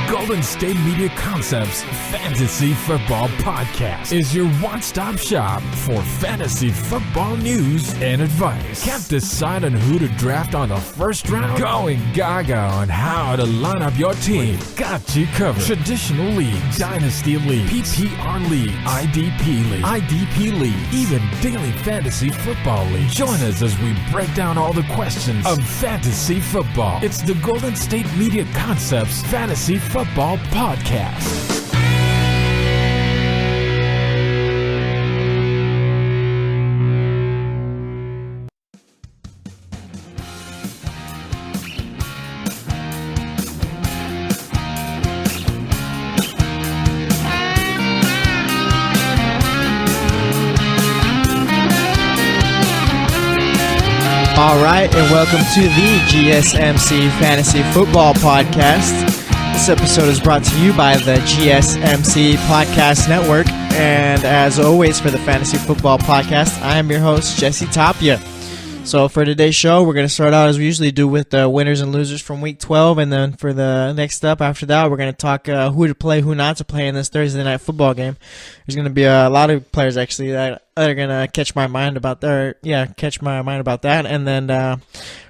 Golden State Media Concepts Fantasy Football Podcast is your one-stop shop for fantasy football news and advice. Can't decide on who to draft on the first round? Going gaga on how to line up your team. Got you covered. Traditional leagues, Dynasty League, PPR League, IDP League, even Daily Fantasy Football League. Join us as we break down all the questions of fantasy football. It's the Golden State Media Concepts Fantasy Football Podcast. All right, and welcome to the GSMC Fantasy Football Podcast. This episode is brought to you by the GSMC Podcast Network. And as always for the Fantasy Football Podcast, I am your host, Jesse Tapia. So for today's show, we're going to start out as we usually do with the winners and losers from Week 12. And then for the next up after that, we're going to talk who to play, who not to play in this Thursday night football game. There's going to be a lot of players actually that are going to catch my mind about that. And then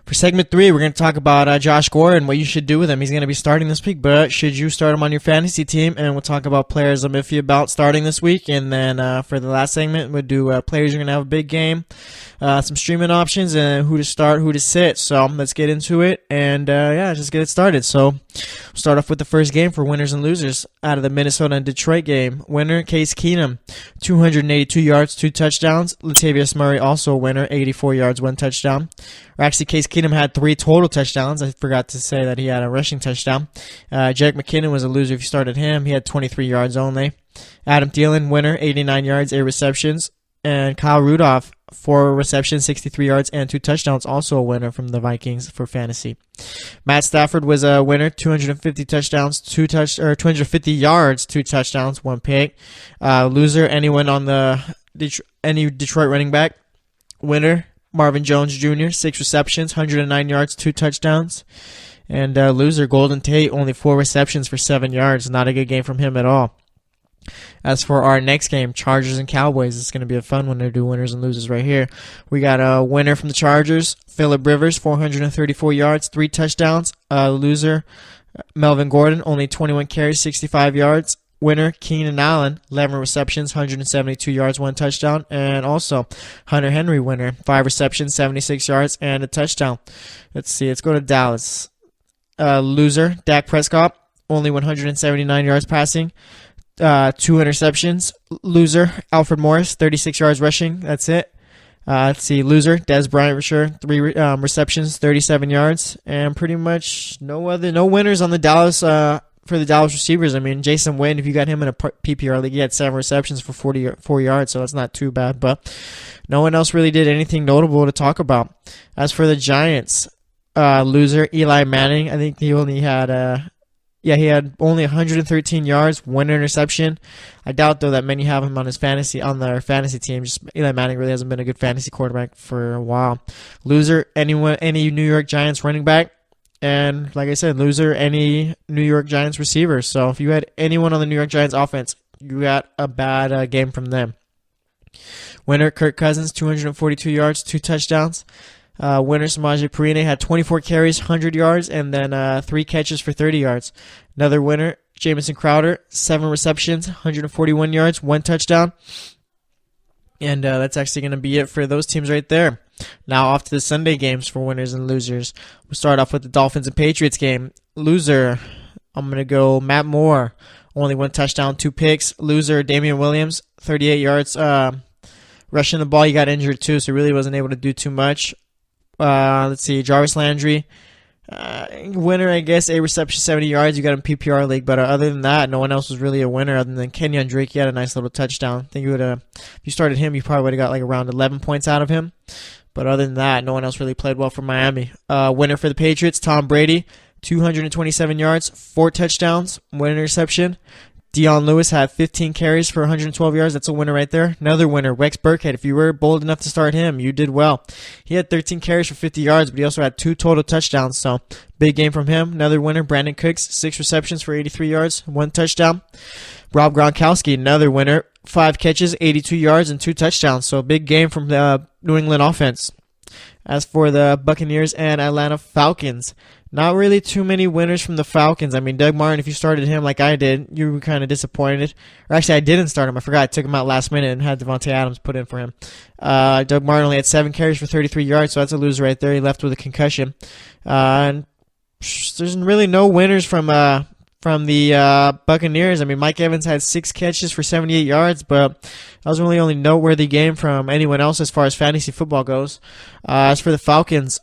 for segment 3, we're going to talk about Josh Gordon and what you should do with him. He's going to be starting this week, but should you start him on your fantasy team? And we'll talk about players I'm iffy about starting this week. And then for the last segment, we'll do players who are going to have a big game, some streaming options, and who to start, who to sit. So let's get into it and just get it started. So we'll start off with the first game for winners and losers out of the Minnesota and Detroit game. Winner, Case Keenum, 282 yards, 2 touchdowns. Latavius Murray, also a winner, 84 yards, 1 touchdown. Or actually, Case Keenum had 3 total touchdowns. I forgot to say that he had a rushing touchdown. Jerick McKinnon was a loser if you started him. He had 23 yards only. Adam Thielen, winner, 89 yards, 8 receptions. And Kyle Rudolph, 4 receptions, 63 yards, and 2 touchdowns, also a winner from the Vikings for fantasy. Matt Stafford was a winner, 250 touchdowns, 250 yards, 2 touchdowns, 1 pick. Loser, anyone on any Detroit running back. Winner, Marvin Jones Jr., 6 receptions, 109 yards, 2 touchdowns. And loser, Golden Tate, only 4 receptions for 7 yards. Not a good game from him at all. As for our next game, Chargers and Cowboys, it's going to be a fun one to do winners and losers right here. We got a winner from the Chargers, Phillip Rivers, 434 yards, 3 touchdowns. Loser, Melvin Gordon, only 21 carries, 65 yards. Winner, Keenan Allen, 11 receptions, 172 yards, 1 touchdown. And also, Hunter Henry, winner, 5 receptions, 76 yards, and a touchdown. Let's go to Dallas. Loser, Dak Prescott, only 179 yards passing, 2 interceptions. Loser, Alfred Morris, 36 yards rushing. That's it. Loser, Dez Bryant for sure, 3 receptions, 37 yards, and pretty much no winners on the Dallas for the Dallas receivers. I mean, Jason Witten, if you got him in a PPR league, he had 7 receptions for 44 yards, so that's not too bad. But no one else really did anything notable to talk about. As for the Giants, loser, Eli Manning, I think he only had he had only 113 yards, 1 interception. I doubt, though, that many have him on their fantasy team. Just Eli Manning really hasn't been a good fantasy quarterback for a while. Loser, any New York Giants running back. And like I said, loser, any New York Giants receiver. So if you had anyone on the New York Giants offense, you got a bad game from them. Winner, Kirk Cousins, 242 yards, 2 touchdowns. Winner, Samaje Perine, had 24 carries, 100 yards, and then 3 catches for 30 yards. Another winner, Jamison Crowder, 7 receptions, 141 yards, 1 touchdown. And that's actually going to be it for those teams right there. Now off to the Sunday games for winners and losers. We'll start off with the Dolphins and Patriots game. Loser, I'm going to go Matt Moore. Only 1 touchdown, 2 picks. Loser, Damian Williams, 38 yards. Rushing the ball, he got injured too, so really wasn't able to do too much. Jarvis Landry. Winner, I guess, 8 receptions, 70 yards. You got him PPR league, but other than that, no one else was really a winner other than Kenyon Drake. He had a nice little touchdown. I think you would have, if you started him, you probably would have got like around 11 points out of him. But other than that, no one else really played well for Miami. Winner for the Patriots, Tom Brady, 227 yards, 4 touchdowns, 1 interception. Dion Lewis had 15 carries for 112 yards. That's a winner right there. Another winner, Rex Burkhead. If you were bold enough to start him, you did well. He had 13 carries for 50 yards, but he also had 2 total touchdowns. So big game from him. Another winner, Brandon Cooks, 6 receptions for 83 yards, 1 touchdown. Rob Gronkowski, another winner, 5 catches, 82 yards, and 2 touchdowns. So a big game from the New England offense. As for the Buccaneers and Atlanta Falcons, not really too many winners from the Falcons. I mean, Doug Martin, if you started him like I did, you were kind of disappointed. Or actually, I didn't start him. I forgot. I took him out last minute and had Devontae Adams put in for him. Doug Martin only had 7 carries for 33 yards, so that's a loser right there. He left with a concussion. And there's really no winners from the Buccaneers. I mean, Mike Evans had 6 catches for 78 yards, but that was really only noteworthy game from anyone else as far as fantasy football goes. As for the Falcons,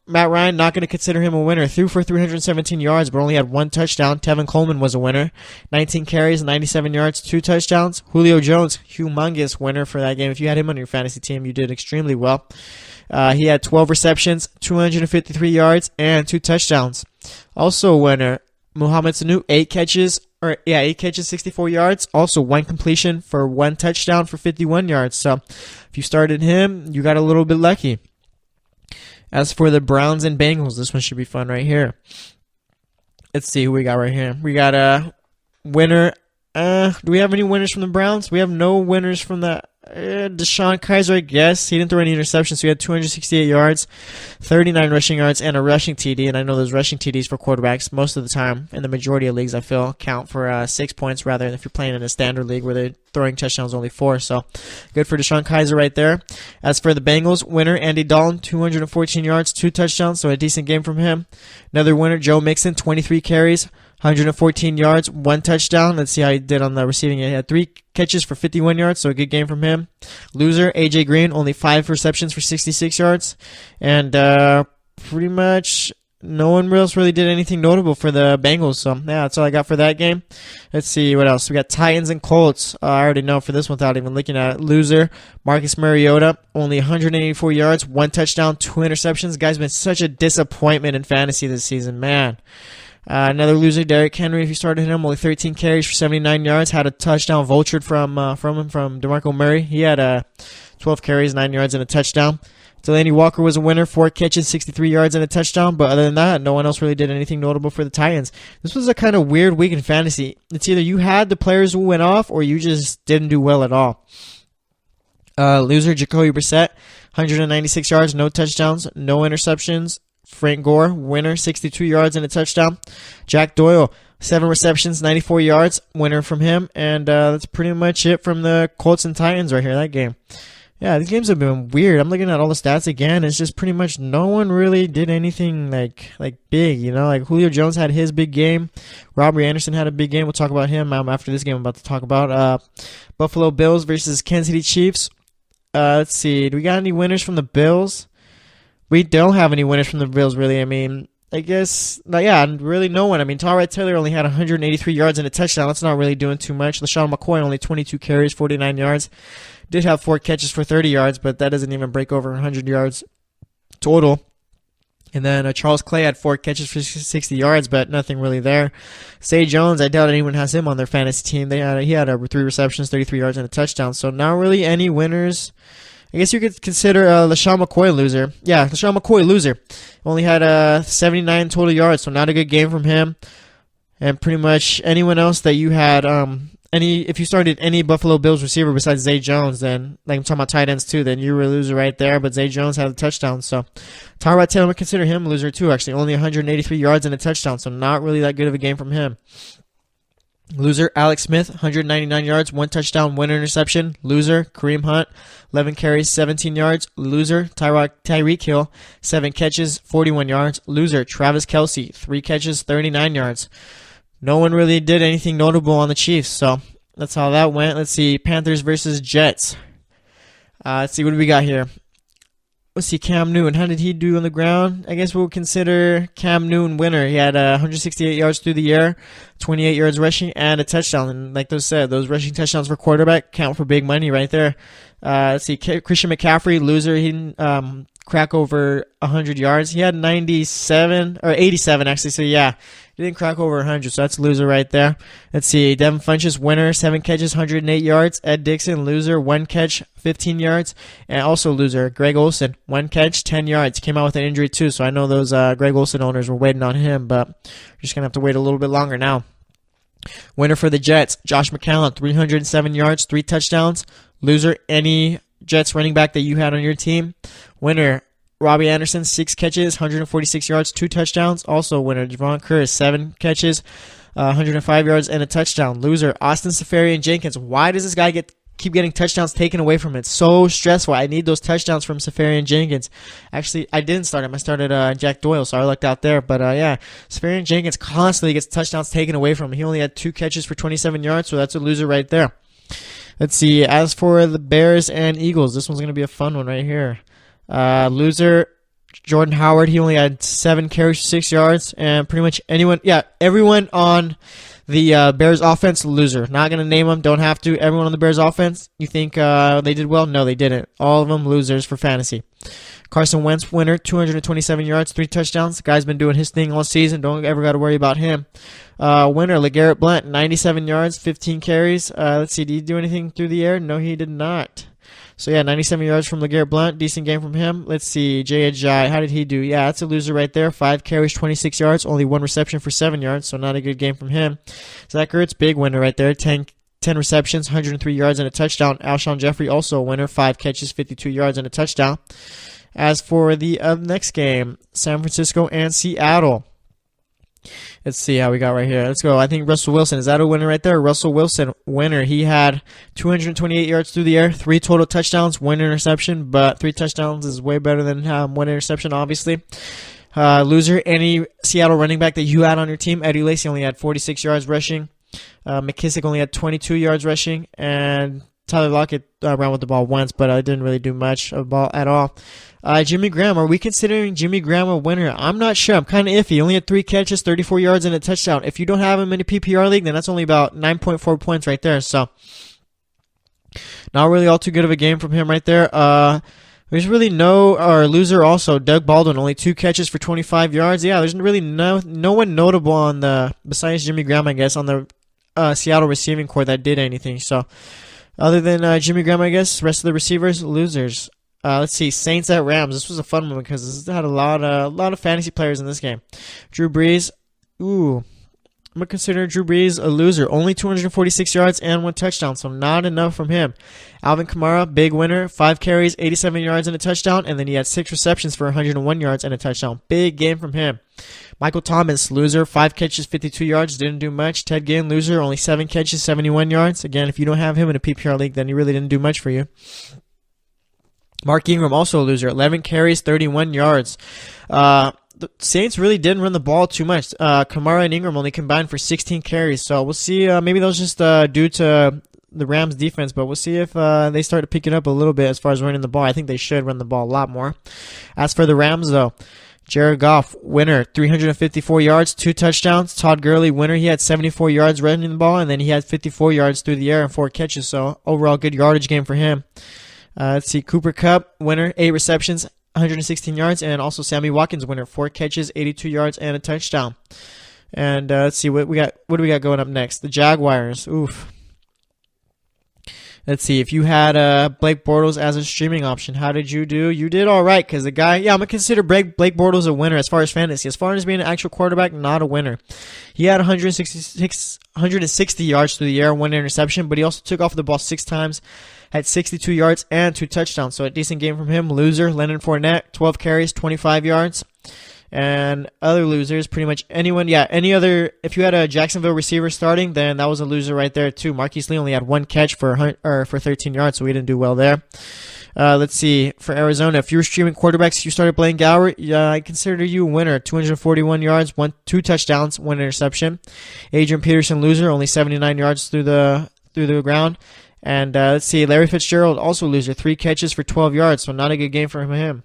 Matt Ryan, not going to consider him a winner. Threw for 317 yards, but only had 1 touchdown. Tevin Coleman was a winner. 19 carries, 97 yards, 2 touchdowns. Julio Jones, humongous winner for that game. If you had him on your fantasy team, you did extremely well. He had 12 receptions, 253 yards, and 2 touchdowns. Also a winner, Mohamed Sanu, 8 catches, 64 yards. Also 1 completion for 1 touchdown for 51 yards. So if you started him, you got a little bit lucky. As for the Browns and Bengals, this one should be fun right here. Let's see who we got right here. We got a winner. Do we have any winners from the Browns? We have no winners from the Deshaun Kaiser, I guess. He didn't throw any interceptions, so he had 268 yards, 39 rushing yards, and a rushing TD. And I know those rushing TDs for quarterbacks most of the time, in the majority of leagues, I feel, count for 6 points rather than if you're playing in a standard league where they're throwing touchdowns only 4. So good for Deshaun Kaiser right there. As for the Bengals, winner Andy Dalton, 214 yards, 2 touchdowns, so a decent game from him. Another winner, Joe Mixon, 23 carries, 114 yards, 1 touchdown. Let's see how he did on the receiving. He had 3 catches for 51 yards, so a good game from him. Loser, AJ Green, only 5 receptions for 66 yards. And pretty much no one else really did anything notable for the Bengals. So, yeah, that's all I got for that game. Let's see what else. We got Titans and Colts. I already know for this one without even looking at it. Loser, Marcus Mariota, only 184 yards, 1 touchdown, 2 interceptions. Guy's been such a disappointment in fantasy this season, man. Another loser, Derrick Henry. If you started him, only 13 carries for 79 yards. Had a touchdown vultured from DeMarco Murray. He had 12 carries, 9 yards, and a touchdown. Delaney Walker was a winner, 4 catches, 63 yards, and a touchdown. But other than that, no one else really did anything notable for the Titans. This was a kind of weird week in fantasy. It's either you had the players who went off, or you just didn't do well at all. Loser, Jacoby Brissett, 196 yards, no touchdowns, no interceptions. Frank Gore, winner, 62 yards and a touchdown. Jack Doyle, 7 receptions, 94 yards, winner from him. And that's pretty much it from the Colts and Titans right here, that game. Yeah, these games have been weird. I'm looking at all the stats again. It's just pretty much no one really did anything like big, you know? Like Julio Jones had his big game. Robbie Anderson had a big game. We'll talk about him after this game I'm about to talk about. Buffalo Bills versus Kansas City Chiefs. Let's see. Do we got any winners from the Bills? We don't have any winners from the Bills, really. I mean, I guess, really no one. I mean, Tyrod Taylor only had 183 yards and a touchdown. That's not really doing too much. LaShawn McCoy only 22 carries, 49 yards. Did have 4 catches for 30 yards, but that doesn't even break over 100 yards total. And then Charles Clay had 4 catches for 60 yards, but nothing really there. Zay Jones, I doubt anyone has him on their fantasy team. He had 3 receptions, 33 yards, and a touchdown. So not really any winners. I guess you could consider LaShawn McCoy a loser. Yeah, LaShawn McCoy loser. Only had 79 total yards, so not a good game from him. And pretty much anyone else that you had, if you started any Buffalo Bills receiver besides Zay Jones, then, like I'm talking about tight ends too, then you were a loser right there. But Zay Jones had a touchdown, so Tyrod Taylor would consider him a loser too, actually. Only 183 yards and a touchdown, so not really that good of a game from him. Loser, Alex Smith, 199 yards, 1 touchdown, 1 interception. Loser, Kareem Hunt, 11 carries, 17 yards. Loser, Tyreek Hill, 7 catches, 41 yards. Loser, Travis Kelce, 3 catches, 39 yards. No one really did anything notable on the Chiefs, so that's how that went. Let's see, Panthers versus Jets. Let's see, what do we got here? Let's see, Cam Newton. How did he do on the ground? I guess we'll consider Cam Newton winner. He had 168 yards through the air, 28 yards rushing, and a touchdown. And like those rushing touchdowns for quarterback count for big money right there. Let's see, Christian McCaffrey, loser. He didn't crack over 100 yards. He had 97 or 87 actually. So yeah, he didn't crack over 100. So that's a loser right there. Let's see, Devin Funchess, winner, 7 catches, 108 yards. Ed Dixon, loser, 1 catch, 15 yards, and also loser, Greg Olsen, 1 catch, 10 yards. Came out with an injury too. So I know those Greg Olsen owners were waiting on him, but we're just gonna have to wait a little bit longer now. Winner for the Jets, Josh McCown, 307 yards, 3 touchdowns. Loser, any Jets running back that you had on your team. Winner, Robbie Anderson, 6 catches, 146 yards, 2 touchdowns. Also winner, Javon Curtis, 7 catches, 105 yards, and a touchdown. Loser, Austin Seferian-Jenkins. Why does this guy keep getting touchdowns taken away from him? It's so stressful. I need those touchdowns from Seferian-Jenkins. Actually, I didn't start him. I started Jack Doyle, so I lucked out there. But yeah, Seferian-Jenkins constantly gets touchdowns taken away from him. He only had 2 catches for 27 yards, so that's a loser right there. Let's see. As for the Bears and Eagles, this one's going to be a fun one right here. Loser, Jordan Howard. He only had 7 carries for 6 yards. And pretty much everyone on the Bears offense, loser. Not going to name them. Don't have to. Everyone on the Bears offense, you think they did well? No, they didn't. All of them losers for fantasy. Carson Wentz, winner, 227 yards, 3 touchdowns. The guy's been doing his thing all season. Don't ever got to worry about him. Winner, LeGarrette Blount, 97 yards, 15 carries. Let's see, did he do anything through the air? No, he did not. So, yeah, 97 yards from LeGarrette Blount. Decent game from him. Let's see, Jay Ajayi, how did he do? Yeah, that's a loser right there. 5 carries, 26 yards, only 1 reception for 7 yards, so not a good game from him. Zach Ertz, big winner right there. 10 receptions, 103 yards, and a touchdown. Alshon Jeffrey, also a winner. 5 catches, 52 yards, and a touchdown. As for the next game, San Francisco and Seattle. Let's see how we got right here. Let's go. I think Russell Wilson. Is that a winner right there? Russell Wilson, winner. He had 228 yards through the air, 3 total touchdowns, 1 interception, but 3 touchdowns is way better than 1 interception, obviously. Loser, any Seattle running back that you had on your team. Eddie Lacy only had 46 yards rushing. McKissick only had 22 yards rushing, and Tyler Lockett ran with the ball once, but I didn't really do much of the ball at all. Jimmy Graham, are we considering Jimmy Graham a winner? I'm not sure. I'm kind of iffy. He only had 3 catches, 34 yards, and a touchdown. If you don't have him in a PPR league, then that's only about 9.4 points right there. So, not really all too good of a game from him right there. There's really no loser also. Doug Baldwin, only 2 catches for 25 yards. Yeah, there's really no one notable on besides Jimmy Graham, I guess, on the Seattle receiving corps that did anything. So, other than Jimmy Graham, I guess, rest of the receivers, losers. Let's see, Saints at Rams. This was a fun one because this had a lot of fantasy players in this game. Drew Brees, I'm going to consider Drew Brees a loser. Only 246 yards and 1 touchdown, so not enough from him. Alvin Kamara, big winner, 5 carries, 87 yards and a touchdown, and then he had 6 receptions for 101 yards and a touchdown. Big game from him. Michael Thomas, loser, 5 catches, 52 yards, didn't do much. Ted Ginn, loser, only 7 catches, 71 yards. Again, if you don't have him in a PPR league, then he really didn't do much for you. Mark Ingram, also a loser, 11 carries, 31 yards. The Saints really didn't run the ball too much. Kamara and Ingram only combined for 16 carries. So we'll see. Maybe that was just due to the Rams' defense, but we'll see if they start to pick it up a little bit as far as running the ball. I think they should run the ball a lot more. As for the Rams, though, Jared Goff, winner, 354 yards, 2 touchdowns. Todd Gurley, winner. He had 74 yards running the ball, and then he had 54 yards through the air and 4 catches. So overall, good yardage game for him. Let's see, Cooper Kupp, winner, 8 receptions, 116 yards, and also Sammy Watkins, winner, 4 catches, 82 yards, and a touchdown. And let's see what we got. What do we got going up next? The Jaguars. Oof. Let's see, if you had Blake Bortles as a streaming option, how did you do? You did all right, because the guy, I'm going to consider Blake Bortles a winner as far as fantasy. As far as being an actual quarterback, not a winner. He had 160 yards through the air, 1 interception, but he also took off the ball 6 times, had 62 yards and 2 touchdowns. So a decent game from him. Loser, Leonard Fournette, 12 carries, 25 yards. And other losers, pretty much anyone. Yeah, any other. If you had a Jacksonville receiver starting, then that was a loser right there too. Marquise Lee only had 1 catch for 13 yards, so we didn't do well there. Let's see, for Arizona, if you were streaming quarterbacks, you started Blaine Gabbert, I consider you a winner. 241 yards, 2 touchdowns, 1 interception. Adrian Peterson, loser, only 79 yards through the ground. And let's see, Larry Fitzgerald, also loser, 3 catches for 12 yards, so not a good game for him.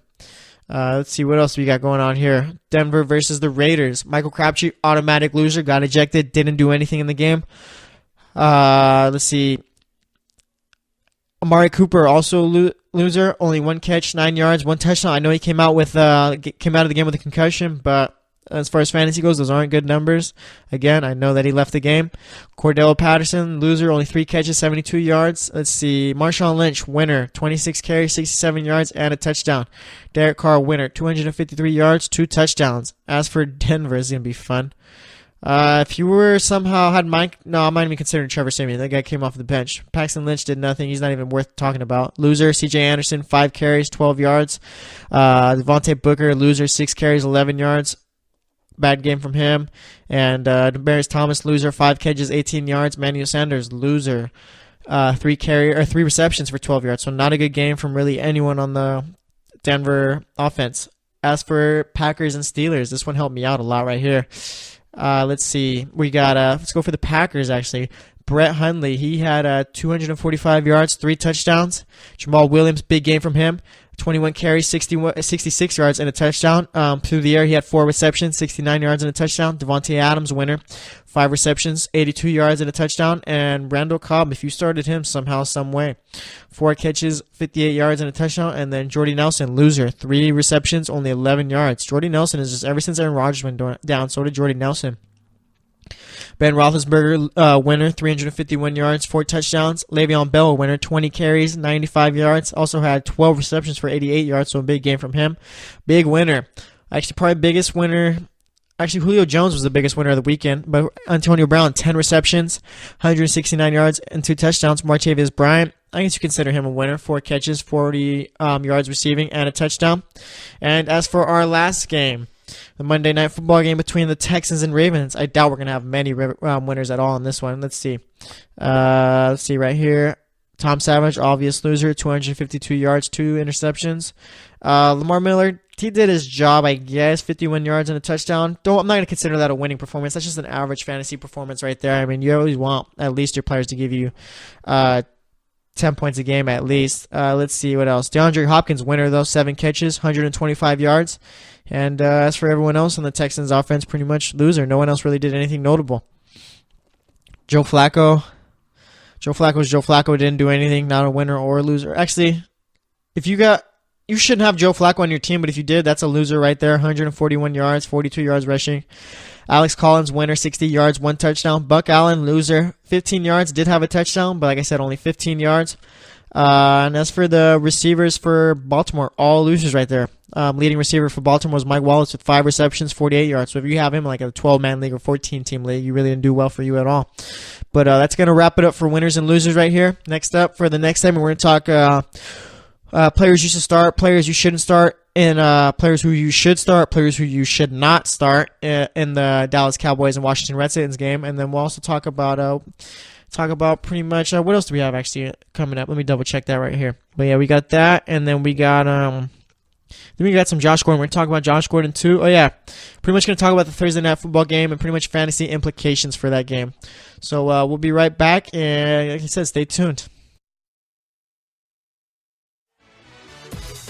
Let's see what else we got going on here. Denver versus the Raiders. Michael Crabtree, automatic loser, got ejected, didn't do anything in the game. Let's see. Amari Cooper, also loser, only 1 catch, 9 yards, 1 touchdown. I know he came out of the game with a concussion, but as far as fantasy goes, those aren't good numbers. Again, I know that he left the game. Cordell Patterson, loser, only 3 catches, 72 yards. Let's see. Marshawn Lynch, winner, 26 carries, 67 yards, and a touchdown. Derek Carr, winner, 253 yards, 2 touchdowns. As for Denver, it's going to be fun. If you were somehow I might even consider Trevor Siemian. That guy came off the bench. Paxton Lynch did nothing. He's not even worth talking about. Loser, C.J. Anderson, 5 carries, 12 yards. Devontae Booker, loser, 6 carries, 11 yards. Bad game from him. And Demaryius Thomas, loser, 5 catches, 18 yards. Manuel Sanders, loser, 3 receptions for 12 yards. So not a good game from really anyone on the Denver offense. As for Packers and Steelers, this one helped me out a lot right here. Let's see. We got let's go for the Packers actually. Brett Hundley, he had 245 yards, 3 touchdowns. Jamal Williams, big game from him. 21 carries, 66 yards, and a touchdown. Through the air, he had 4 receptions, 69 yards, and a touchdown. Devontae Adams, winner, 5 receptions, 82 yards, and a touchdown. And Randall Cobb, if you started him somehow, some way, 4 catches, 58 yards, and a touchdown. And then Jordy Nelson, loser, 3 receptions, only 11 yards. Jordy Nelson is just, ever since Aaron Rodgers went down, so did Jordy Nelson. Ben Roethlisberger, winner, 351 yards, 4 touchdowns. Le'Veon Bell, winner, 20 carries, 95 yards. Also had 12 receptions for 88 yards, so a big game from him. Big winner. Actually, probably biggest winner. Actually, Julio Jones was the biggest winner of the weekend, but Antonio Brown, 10 receptions, 169 yards, and 2 touchdowns. Martavis Bryant, I guess you consider him a winner, 4 catches, 40 yards receiving, and a touchdown. And as for our last game, the Monday Night Football game between the Texans and Ravens, I doubt we're going to have many winners at all in this one. Let's see. Let's see right here. Tom Savage, obvious loser, 252 yards, 2 interceptions. Lamar Miller, he did his job, I guess, 51 yards and a touchdown. Though I'm not going to consider that a winning performance. That's just an average fantasy performance right there. I mean, you always want at least your players to give you 10 points a game at least. Let's see what else. DeAndre Hopkins, winner though, 7 catches, 125 yards. And as for everyone else on the Texans offense, pretty much loser. No one else really did anything notable. Joe Flacco, didn't do anything, not a winner or a loser. Actually, you shouldn't have Joe Flacco on your team, but if you did, that's a loser right there. 141 yards, 42 yards rushing. Alex Collins, winner, 60 yards, 1 touchdown. Buck Allen, loser, 15 yards, did have a touchdown, but like I said, only 15 yards. And as for the receivers for Baltimore, all losers right there. Leading receiver for Baltimore was Mike Wallace with 5 receptions, 48 yards. So if you have him in like a 12-man league or 14-team league, you really didn't do well for you at all. But that's going to wrap it up for winners and losers right here. Next up, for the next segment, we're going to talk players you should start, players you shouldn't start, and players who you should start, players who you should not start in the Dallas Cowboys and Washington Redskins game. And then we'll also talk about pretty much what else do we have actually coming up. Let me double check that right here. But yeah, we got that, and then we got some Josh Gordon. We're going to talk about Josh Gordon too. Oh yeah, pretty much going to talk about the Thursday Night Football game and pretty much fantasy implications for that game. So we'll be right back, and like I said, stay tuned.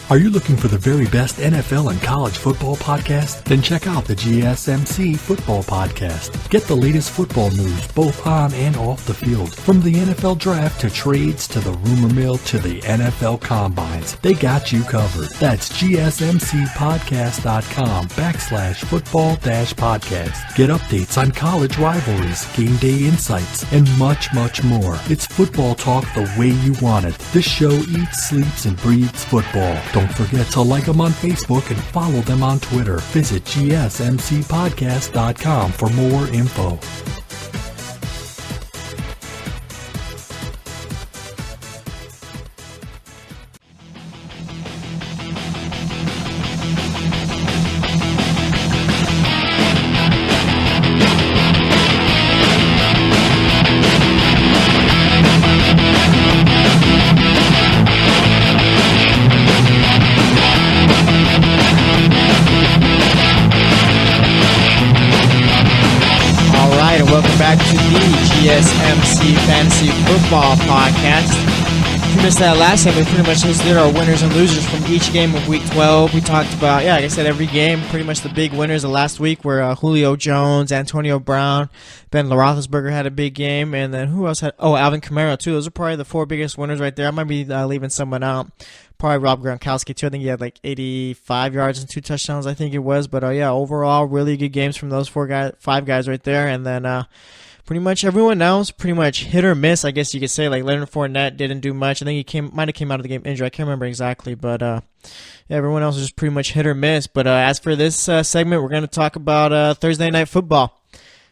Are you looking for the very best NFL and college football podcast? Then check out the GSMC Football Podcast. Get the latest football news both on and off the field. From the NFL Draft to trades to the rumor mill to the NFL Combines, they got you covered. That's GSMCpodcast.com/football-podcast. Get updates on college rivalries, game day insights, and much, much more. It's football talk the way you want it. This show eats, sleeps, and breathes football. Don't forget to like them on Facebook and follow them on Twitter. Visit GSMCpodcast.com for more info. Welcome back to the GSMC Fantasy Football Podcast. you missed that last time, we pretty much just did our winners and losers from each game of Week 12. We talked about, like I said, every game. Pretty much the big winners of last week were Julio Jones, Antonio Brown, Ben Roethlisberger had a big game, and then who else had? Oh, Alvin Kamara too. Those are probably the 4 biggest winners right there. I might be leaving someone out. Probably Rob Gronkowski too. I think he had like 85 yards and 2 touchdowns, I think it was. But yeah, overall, really good games from those 5 guys right there, and then. Pretty much everyone else, pretty much hit or miss, I guess you could say. Like Leonard Fournette didn't do much. I think he might have came out of the game injured. I can't remember exactly, but yeah, everyone else was just pretty much hit or miss. But as for this segment, we're going to talk about Thursday Night Football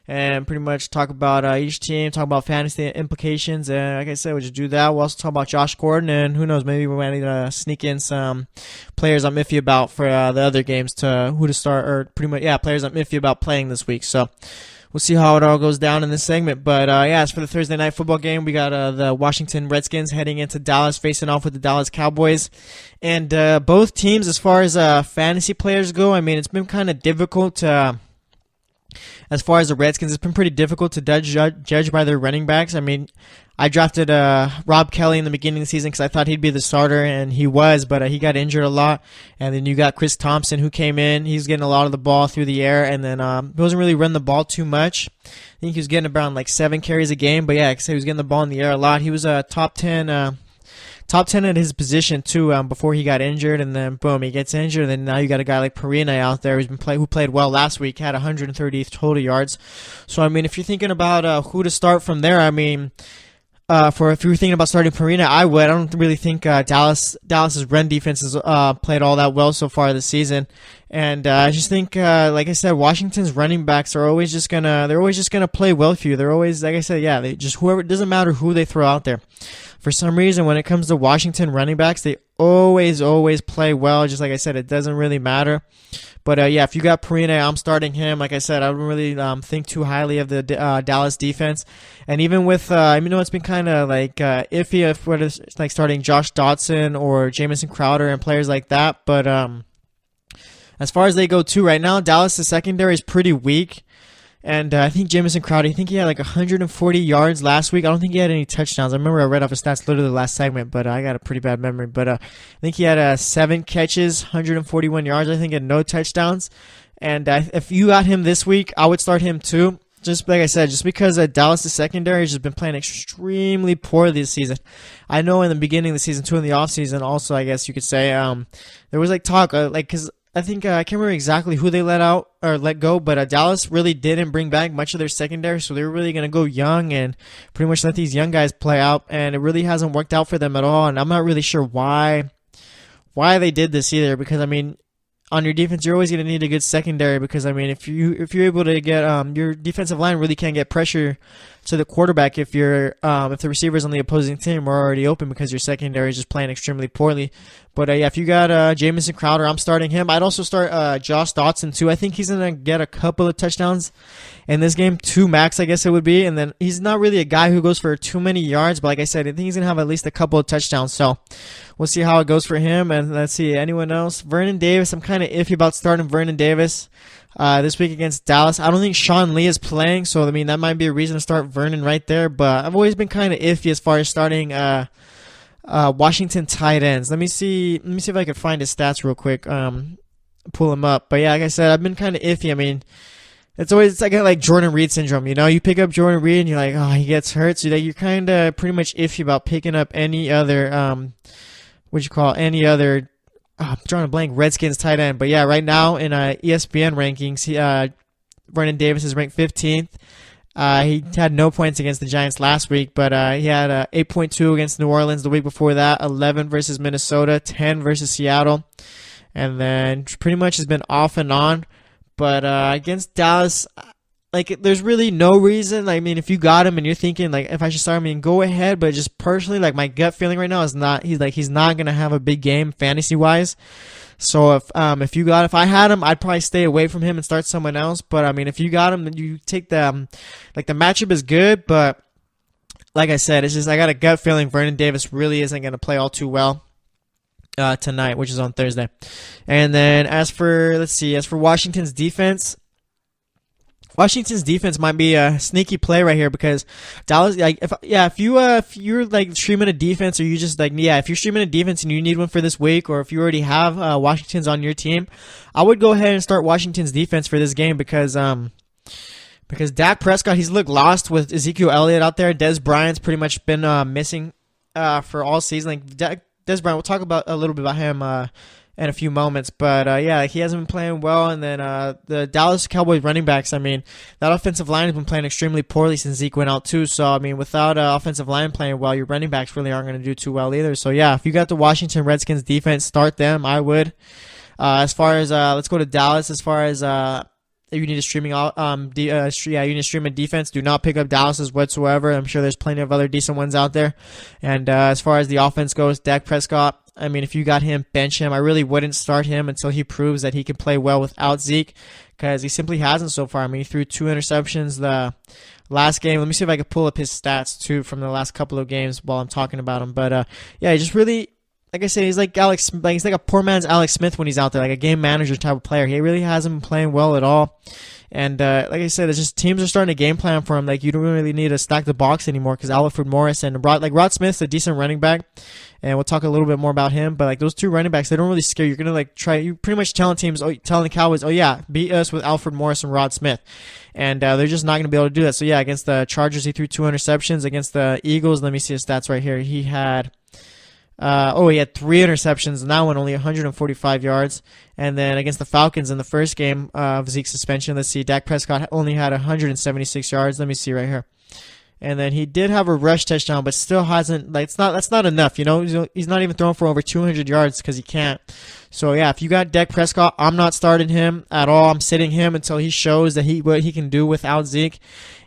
and pretty much talk about each team, talk about fantasy implications. And like I said, we'll just do that. We'll also talk about Josh Gordon, and who knows, maybe we might sneak in some players I'm iffy about for the other games to who to start, or pretty much, yeah, players I'm iffy about playing this week. So we'll see how it all goes down in this segment. But yeah, as for the Thursday Night Football game, we got the Washington Redskins heading into Dallas, facing off with the Dallas Cowboys. And both teams, as far as fantasy players go, I mean, it's been kind of difficult to, as far as the Redskins, it's been pretty difficult to judge by their running backs. I mean, I drafted Rob Kelly in the beginning of the season because I thought he'd be the starter, and he was, but he got injured a lot. And then you got Chris Thompson, who came in. He's getting a lot of the ball through the air, and then he wasn't really running the ball too much. I think he was getting around like 7 carries a game, but yeah, like I said, he was getting the ball in the air a lot. He was a top 10 at his position too before he got injured, and then boom, he gets injured. And then now you got a guy like Perina out there who played well last week, had 130 total yards. So I mean, if you're thinking about who to start from there, I mean, if you're thinking about starting Perina, I would. I don't really think Dallas's run defense has played all that well so far this season, and I just think, like I said, Washington's running backs are always just gonna play well for you. They're always, like I said, yeah, they just whoever. It doesn't matter who they throw out there. For some reason, when it comes to Washington running backs, they always play well. Just like I said, it doesn't really matter. But yeah, if you got Perina, I'm starting him. Like I said, I don't really think too highly of the Dallas defense. And even with, it's been kind of like iffy if whether it's like starting Josh Dotson or Jamison Crowder and players like that. But as far as they go too, right now, Dallas' secondary is pretty weak. And I think Jamison Crowder, I think he had like 140 yards last week. I don't think he had any touchdowns. I remember I read off his stats literally the last segment, but I got a pretty bad memory. But I think he had 7 catches, 141 yards, I think, and no touchdowns. And if you got him this week, I would start him too. Just like I said, just because Dallas' secondary has just been playing extremely poor this season. I know in the beginning of the season, too, in the offseason also, I guess you could say, there was like talk, because I think I can't remember exactly who they let go, but Dallas really didn't bring back much of their secondary, so they were really going to go young and pretty much let these young guys play out, and it really hasn't worked out for them at all, and I'm not really sure why they did this either, because, I mean, on your defense, you're always going to need a good secondary, because, I mean, if you're able to get your defensive line really can't get pressure to the quarterback if the receivers on the opposing team are already open because your secondary is just playing extremely poorly. But yeah, if you got Jamison Crowder, I'm starting him. I'd also start Josh Dotson too. I think he's gonna get a couple of touchdowns in this game, 2 max, I guess it would be. And then he's not really a guy who goes for too many yards, but like I said, I think he's gonna have at least a couple of touchdowns. So we'll see how it goes for him. And let's see, anyone else? Vernon Davis. I'm kind of iffy about starting Vernon Davis this week against Dallas. I don't think Sean Lee is playing, so I mean that might be a reason to start Vernon right there. But I've always been kind of iffy as far as starting Washington tight ends. Let me see if I can find his stats real quick. Pull him up. But yeah, like I said, I've been kind of iffy. I mean, it's like Jordan Reed syndrome. You know, you pick up Jordan Reed and you're like, oh, he gets hurt. So you're kind of pretty much iffy about picking up any other I'm drawing a blank, Redskins tight end. But yeah, right now in ESPN rankings, Vernon Davis is ranked 15th. He had no points against the Giants last week, but he had 8.2 against New Orleans the week before that, 11 versus Minnesota, 10 versus Seattle, and then pretty much has been off and on. But against Dallas, like, there's really no reason. I mean, if you got him and you're thinking, like, if I should start him, I mean, go ahead. But just personally, like, my gut feeling right now is he's not going to have a big game fantasy-wise. So if I had him, I'd probably stay away from him and start someone else. But, I mean, if you got him, then you take the matchup is good. But, like I said, it's just I got a gut feeling Vernon Davis really isn't going to play all too well tonight, which is on Thursday. And then as for Washington's defense, Washington's defense might be a sneaky play right here because Dallas, like, if you're like streaming a defense, or you just like, if you're streaming a defense and you need one for this week, or if you already have Washington's on your team, I would go ahead and start Washington's defense for this game because Dak Prescott, he's looked lost with Ezekiel Elliott out there. Des Bryant's pretty much been missing for all season. Like Des Bryant, we'll talk about a little bit about him in a few moments, but he hasn't been playing well. And then the Dallas Cowboys running backs, I mean, that offensive line has been playing extremely poorly since Zeke went out too. So I mean, without offensive line playing well, your running backs really aren't going to do too well either. So yeah, if you got the Washington Redskins defense, start them. I would. As far as let's go to Dallas. As far as you need a streaming you need to stream a defense, do not pick up Dallas's whatsoever. I'm sure there's plenty of other decent ones out there. And as far as the offense goes, Dak Prescott, I mean, if you got him, bench him. I really wouldn't start him until he proves that he can play well without Zeke, because he simply hasn't so far. I mean, he threw 2 interceptions the last game. Let me see if I can pull up his stats too from the last couple of games while I'm talking about him. But he just really, like I said, he's like he's like a poor man's Alex Smith when he's out there, like a game manager type of player. He really hasn't been playing well at all. And like I said, it's just teams are starting to game plan for him. Like, you don't really need to stack the box anymore because Alfred Morris and Rod Smith's a decent running back, and we'll talk a little bit more about him. But like those two running backs, they don't really scare you. You're gonna like you're pretty much telling the Cowboys, beat us with Alfred Morris and Rod Smith, and they're just not gonna be able to do that. So yeah, against the Chargers, he threw 2 interceptions. Against the Eagles, let me see his stats right here. He had 3 interceptions, and that one only 145 yards. And then against the Falcons in the first game of Zeke's suspension, let's see, Dak Prescott only had 176 yards. Let me see right here. And then he did have a rush touchdown, but still hasn't, like, that's not enough, you know? He's not even throwing for over 200 yards because he can't. So yeah, if you got Dak Prescott, I'm not starting him at all. I'm sitting him until he shows that what he can do without Zeke.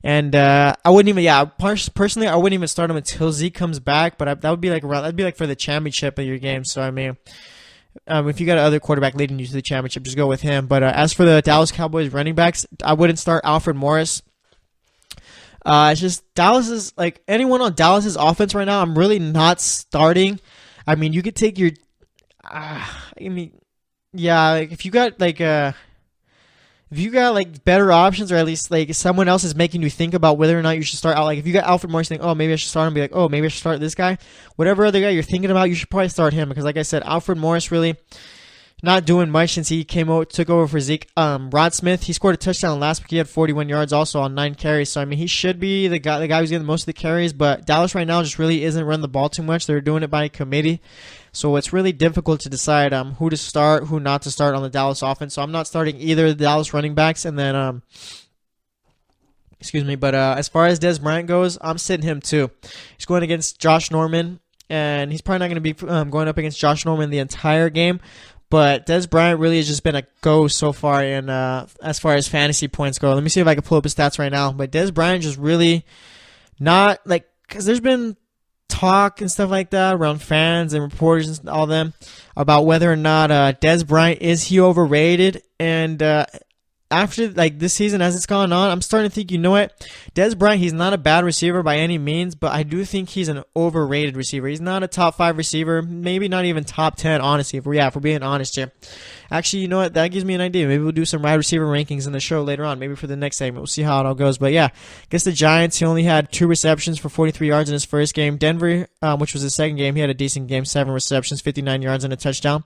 And I wouldn't even, personally, I wouldn't even start him until Zeke comes back. But that'd be like for the championship of your game. So I mean, if you got another quarterback leading you to the championship, just go with him. But as for the Dallas Cowboys running backs, I wouldn't start Alfred Morris. It's just Dallas is, like, anyone on Dallas's offense right now, I'm really not starting. I mean, you could take your, if you got better options, or at least like someone else is making you think about whether or not you should start out. Like, if you got Alfred Morris, think, maybe I should start him. Be like, maybe I should start this guy. Whatever other guy you're thinking about, you should probably start him, because like I said, Alfred Morris really not doing much since he took over for Zeke. Rod Smith, he scored a touchdown last week. He had 41 yards also on 9 carries. So I mean, he should be the guy who's getting most of the carries. But Dallas right now just really isn't running the ball too much. They're doing it by committee, so it's really difficult to decide who to start, who not to start on the Dallas offense. So I'm not starting either of the Dallas running backs. And then But as far as Des Bryant goes, I'm sitting him too. He's going against Josh Norman, and he's probably not going to be going up against Josh Norman the entire game. But Des Bryant really has just been a go so far in as far as fantasy points go. Let me see if I can pull up his stats right now. But Des Bryant just really not, like, because there's been talk and stuff like that around fans and reporters and all them about whether or not Des Bryant, is he overrated? And after like this season, as it's gone on, I'm starting to think, you know what, Des Bryant, he's not a bad receiver by any means, but I do think he's an overrated receiver. He's not a top 5 receiver, maybe not even top 10, honestly, if we're being honest here. Actually, you know what, that gives me an idea. Maybe we'll do some wide receiver rankings in the show later on, maybe for the next segment. We'll see how it all goes. But yeah, against the Giants, he only had 2 receptions for 43 yards in his first game. Denver, which was his second game, he had a decent game, 7 receptions, 59 yards and a touchdown.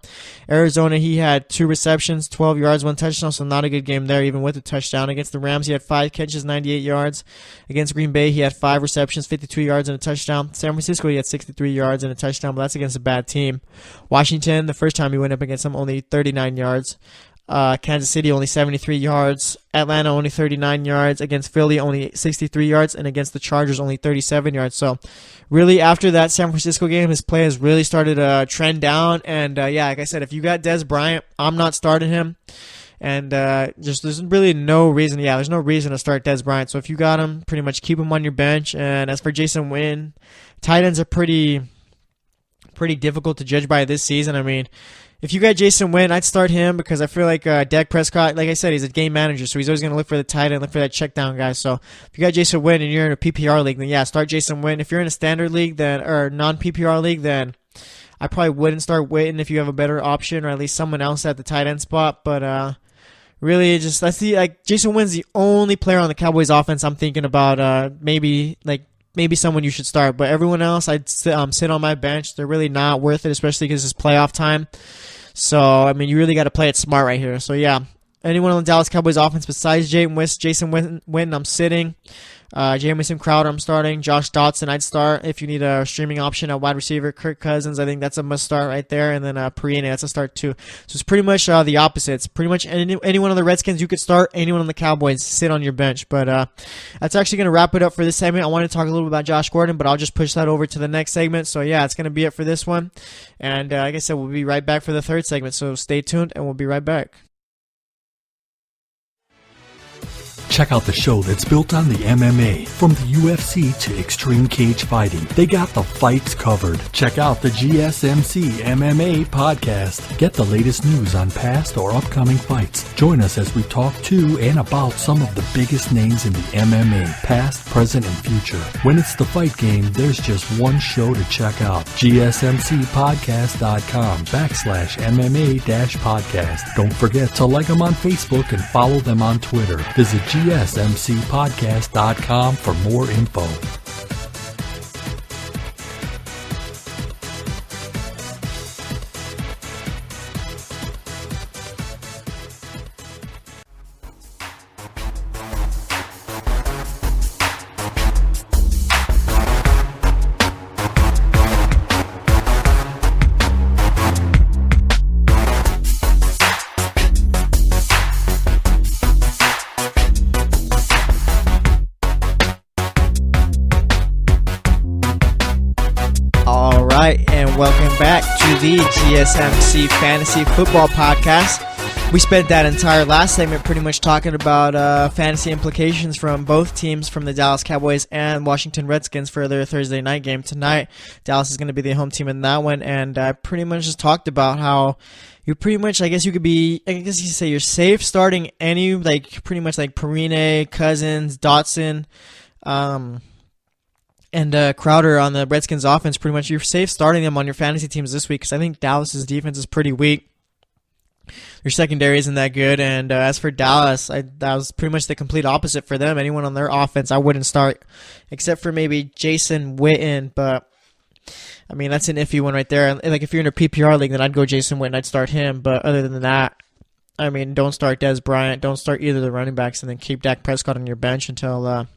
Arizona, he had 2 receptions, 12 yards, 1 touchdown, so not a good game there, even with a touchdown. Against the Rams, he had 5 catches, 98 yards. Against Green Bay, he had 5 receptions, 52 yards and a touchdown. San Francisco, he had 63 yards and a touchdown, but that's against a bad team. Washington, the first time he went up against them, only 39 yards. Kansas City, only 73 yards. Atlanta, only 39 yards. Against Philly, only 63 yards. And against the Chargers, only 37 yards. So really, after that San Francisco game, his play has really started to trend down. And like I said, if you got Des Bryant, I'm not starting him. And there's really no reason. Yeah, there's no reason to start Des Bryant. So if you got him, pretty much keep him on your bench. And as for Jason Witten, tight ends are pretty difficult to judge by this season. I mean, if you got Jason Witten, I'd start him because I feel like Dak Prescott, like I said, he's a game manager, so he's always going to look for the tight end, look for that check down guy. So if you got Jason Witten and you're in a PPR league, then yeah, start Jason Witten. If you're in a standard league or non-PPR league, then I probably wouldn't start Witten if you have a better option or at least someone else at the tight end spot. But really just that's the Jason Witten's the only player on the Cowboys offense I'm thinking about maybe someone you should start, but everyone else I'd sit on my bench. They're really not worth it, especially because it's playoff time. So I mean, you really got to play it smart right here. So yeah, anyone on the Dallas Cowboys offense besides Jason Witten, I'm sitting. Jamison Crowder, I'm starting. Josh Dotson, I'd start. If you need a streaming option at wide receiver, Kirk Cousins, I think that's a must start right there. And then Perine, that's a start too. So it's pretty much the opposite. It's pretty much anyone on the Redskins you could start. Anyone on the Cowboys, sit on your bench. But that's actually going to wrap it up for this segment. I want to talk a little bit about Josh Gordon, but I'll just push that over to the next segment. So yeah, it's going to be it for this one. And like I said, we'll be right back for the third segment. So stay tuned, and we'll be right back. Check out the show that's built on the MMA. From the UFC to extreme cage fighting, they got the fights covered. Check out the GSMC MMA podcast. Get the latest news on past or upcoming fights. Join us as we talk to and about some of the biggest names in the MMA, past, present, and future. When it's the fight game, there's just one show to check out. GSMCpodcast.com/MMA-podcast. Don't forget to like them on Facebook and follow them on Twitter. Visit GSMCpodcast.com for more info. And welcome back to the GSMC Fantasy Football Podcast. We spent that entire last segment pretty much talking about fantasy implications from both teams, from the Dallas Cowboys and Washington Redskins, for their Thursday night game tonight. Dallas is going to be the home team in that one, and I pretty much just talked about how you pretty much, I guess you could say you're safe starting any, pretty much like Perine, Cousins, Dotson, and Crowder on the Redskins offense. Pretty much you're safe starting them on your fantasy teams this week, because I think Dallas's defense is pretty weak. Their secondary isn't that good, and as for Dallas, that was pretty much the complete opposite for them. Anyone on their offense I wouldn't start, except for maybe Jason Witten, but I mean, that's an iffy one right there. Like, if you're in a PPR league, then I'd go Jason Witten, I'd start him, but other than that, I mean, don't start Dez Bryant, don't start either of the running backs, and then keep Dak Prescott on your bench until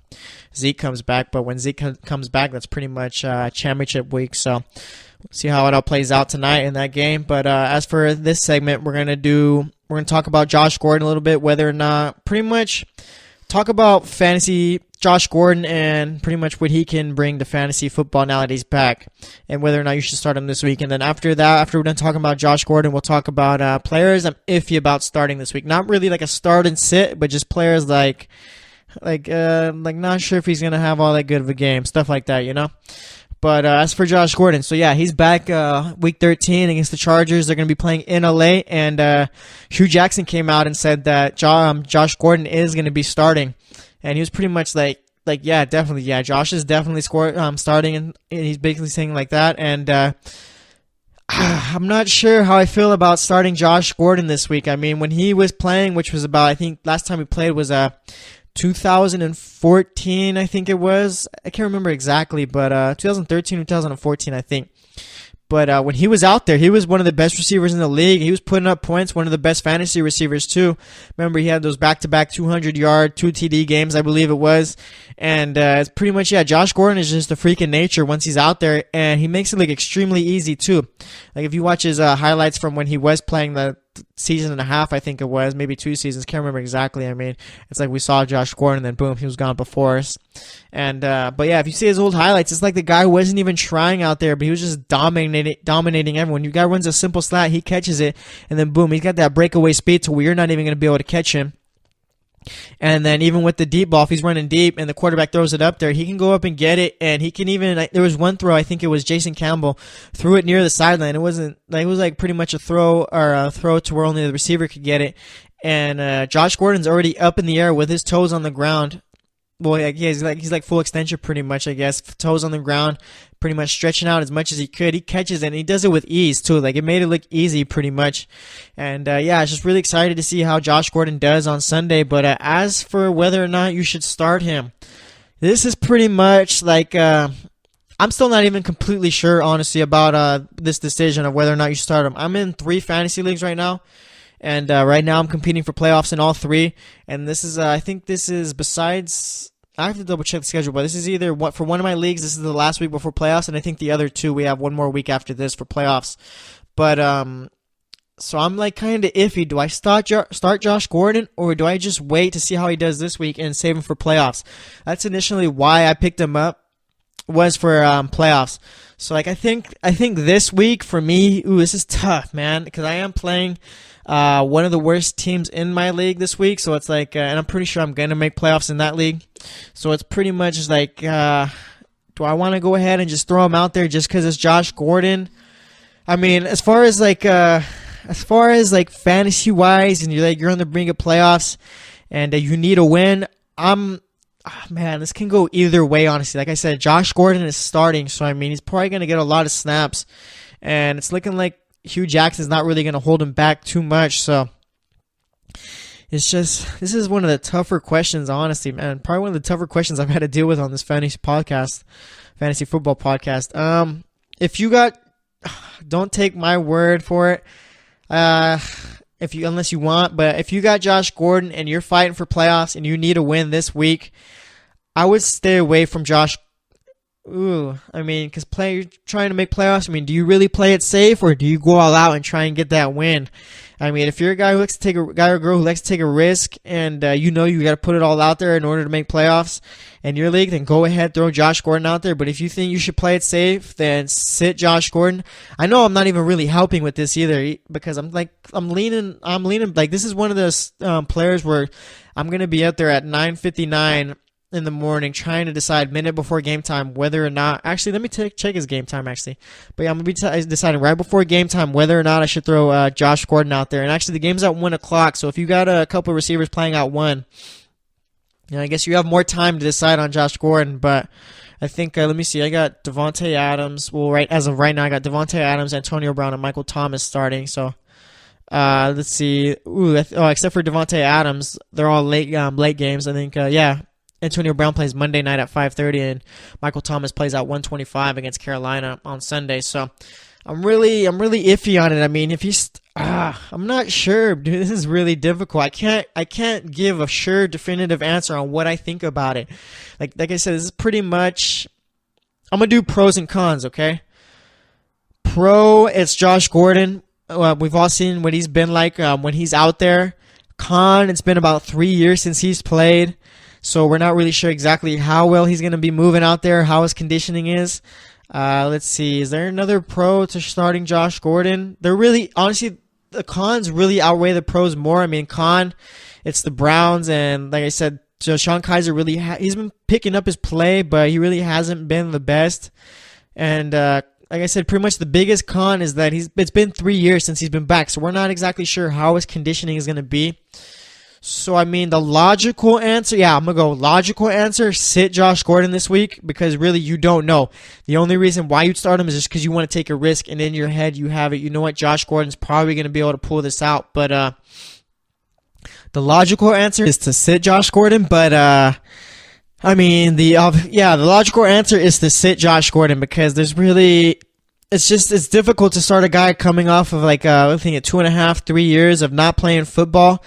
Zeke comes back. But when Zeke comes back, that's pretty much championship week. So we'll see how it all plays out tonight in that game. But as for this segment, we're gonna talk about Josh Gordon a little bit, whether or not, pretty much talk about fantasy Josh Gordon and pretty much what he can bring to fantasy football now that he's back, and whether or not you should start him this week. And then after that, after we're done talking about Josh Gordon, we'll talk about players I'm iffy about starting this week. Not really like a start and sit, but just players like not sure if he's gonna have all that good of a game, stuff like that, you know. But as for Josh Gordon, so yeah, he's back week 13 against the Chargers. They're going to be playing in LA, and Hugh Jackson came out and said that Josh Gordon is going to be starting, and he was pretty much like yeah, definitely, yeah, Josh is definitely starting, and he's basically saying like that. And I'm not sure how I feel about starting Josh Gordon this week. I mean, when he was playing, which was about, I think last time he played was 2014, I think it was. I can't remember exactly, but 2013 or 2014, I think. But when he was out there, he was one of the best receivers in the league. He was putting up points, one of the best fantasy receivers too. Remember, he had those back-to-back 200-yard, 2 TD games, I believe it was. And it's pretty much, yeah, Josh Gordon is just a freak in nature once he's out there, and he makes it look extremely easy too. Like, if you watch his highlights from when he was playing the season and a half, I think it was, maybe 2 seasons, can't remember exactly. I mean, it's like we saw Josh Gordon, and then boom, he was gone before us. And but yeah, if you see his old highlights, it's like the guy wasn't even trying out there, but he was just dominating everyone. You guy runs a simple slat, he catches it, and then boom, he's got that breakaway speed to where you're not even going to be able to catch him. And then even with the deep ball, if he's running deep and the quarterback throws it up there, he can go up and get it. And he can even, there was one throw, I think it was Jason Campbell, threw it near the sideline. It wasn't, it was like pretty much a throw to where only the receiver could get it. And Josh Gordon's already up in the air with his toes on the ground. well, yeah, he's like full extension pretty much, I guess. Toes on the ground, pretty much stretching out as much as he could. He catches it, and he does it with ease too. Like, it made it look easy pretty much. And yeah, I was just really excited to see how Josh Gordon does on Sunday. But as for whether or not you should start him, this is pretty much like I'm still not even completely sure, honestly, about this decision of whether or not you start him. I'm in 3 fantasy leagues right now. And right now I'm competing for playoffs in all 3. And this is, I think this is besides, I have to double check the schedule, but this is either for one of my leagues, this is the last week before playoffs. And I think the other 2, we have one more week after this for playoffs. But, so I'm like kind of iffy. Do I start Josh Gordon, or do I just wait to see how he does this week and save him for playoffs? That's initially why I picked him up, was for playoffs. So like I think this week for me, this is tough, man, because I am playing one of the worst teams in my league this week. So it's like, and I'm pretty sure I'm gonna make playoffs in that league. So it's pretty much like, do I want to go ahead and just throw him out there just because it's Josh Gordon? I mean, as far as like fantasy wise, and you're on the brink of playoffs, and you need a win, man, this can go either way, honestly. Like I said, Josh Gordon is starting, so I mean, he's probably going to get a lot of snaps, and it's looking like Hugh Jackson's not really going to hold him back too much, so it's just, this is one of the tougher questions, honestly, man. Probably one of the tougher questions I've had to deal with on this fantasy football podcast. If you got, don't take my word for it, unless you want, but if you got Josh Gordon and you're fighting for playoffs and you need a win this week, I would stay away from Josh. I mean, because you're trying to make playoffs. I mean, do you really play it safe, or do you go all out and try and get that win? I mean, if you're a guy or girl who likes to take a risk, and you got to put it all out there in order to make playoffs in your league, then go ahead, throw Josh Gordon out there. But if you think you should play it safe, then sit Josh Gordon. I know I'm not even really helping with this either, because I'm leaning like, this is one of those players where I'm gonna be out there at 9:59 in the morning trying to decide minute before game time whether or not, actually let me check his game time actually, but yeah, I'm going to be deciding right before game time whether or not I should throw Josh Gordon out there. And actually the game's at 1 o'clock, so if you got a couple of receivers playing at 1, I guess you have more time to decide on Josh Gordon. But I think, let me see, I got Devontae Adams, as of right now I got Devontae Adams, Antonio Brown, and Michael Thomas starting, so let's see, except for Devontae Adams, they're all late games, I think. Antonio Brown plays Monday night at 5:30, and Michael Thomas plays at 1:25 against Carolina on Sunday. So I'm really iffy on it. I mean, if he's, I'm not sure, dude. This is really difficult. I can't give a sure, definitive answer on what I think about it. Like I said, this is pretty much, I'm gonna do pros and cons. Okay. Pro, it's Josh Gordon. We've all seen what he's been like when he's out there. Con, it's been about 3 years since he's played. So we're not really sure exactly how well he's going to be moving out there, how his conditioning is. Let's see. Is there another pro to starting Josh Gordon? They're really, honestly, the cons really outweigh the pros more. I mean, con, it's the Browns, and like I said, Sean Kaiser really, he's been picking up his play, but he really hasn't been the best. And like I said, pretty much the biggest con is that it's been 3 years since he's been back, so we're not exactly sure how his conditioning is going to be. So, I mean, the logical answer, I'm going to go logical answer, sit Josh Gordon this week, because really you don't know. The only reason why you'd start him is just because you want to take a risk, and in your head you have it. You know what, Josh Gordon's probably going to be able to pull this out. But the logical answer is to sit Josh Gordon, but I mean, the logical answer is to sit Josh Gordon, because there's really, it's difficult to start a guy coming off of like, I think 2.5, 3 years of not playing football.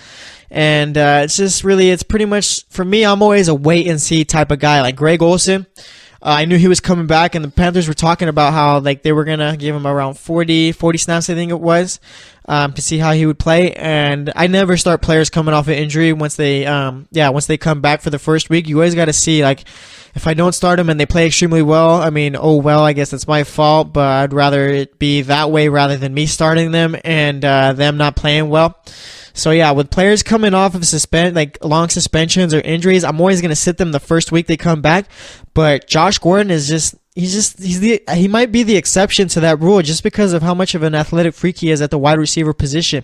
And it's pretty much, for me, I'm always a wait and see type of guy. Like Greg Olsen, I knew he was coming back, and the Panthers were talking about how like they were going to give him around 40 snaps, I think it was, to see how he would play. And I never start players coming off an injury once they come back for the first week. You always got to see, like, if I don't start them and they play extremely well, I mean, I guess it's my fault, but I'd rather it be that way rather than me starting them and them not playing well. So yeah, with players coming off of long suspensions or injuries, I'm always going to sit them the first week they come back. But Josh Gordon is he might be the exception to that rule, just because of how much of an athletic freak he is at the wide receiver position.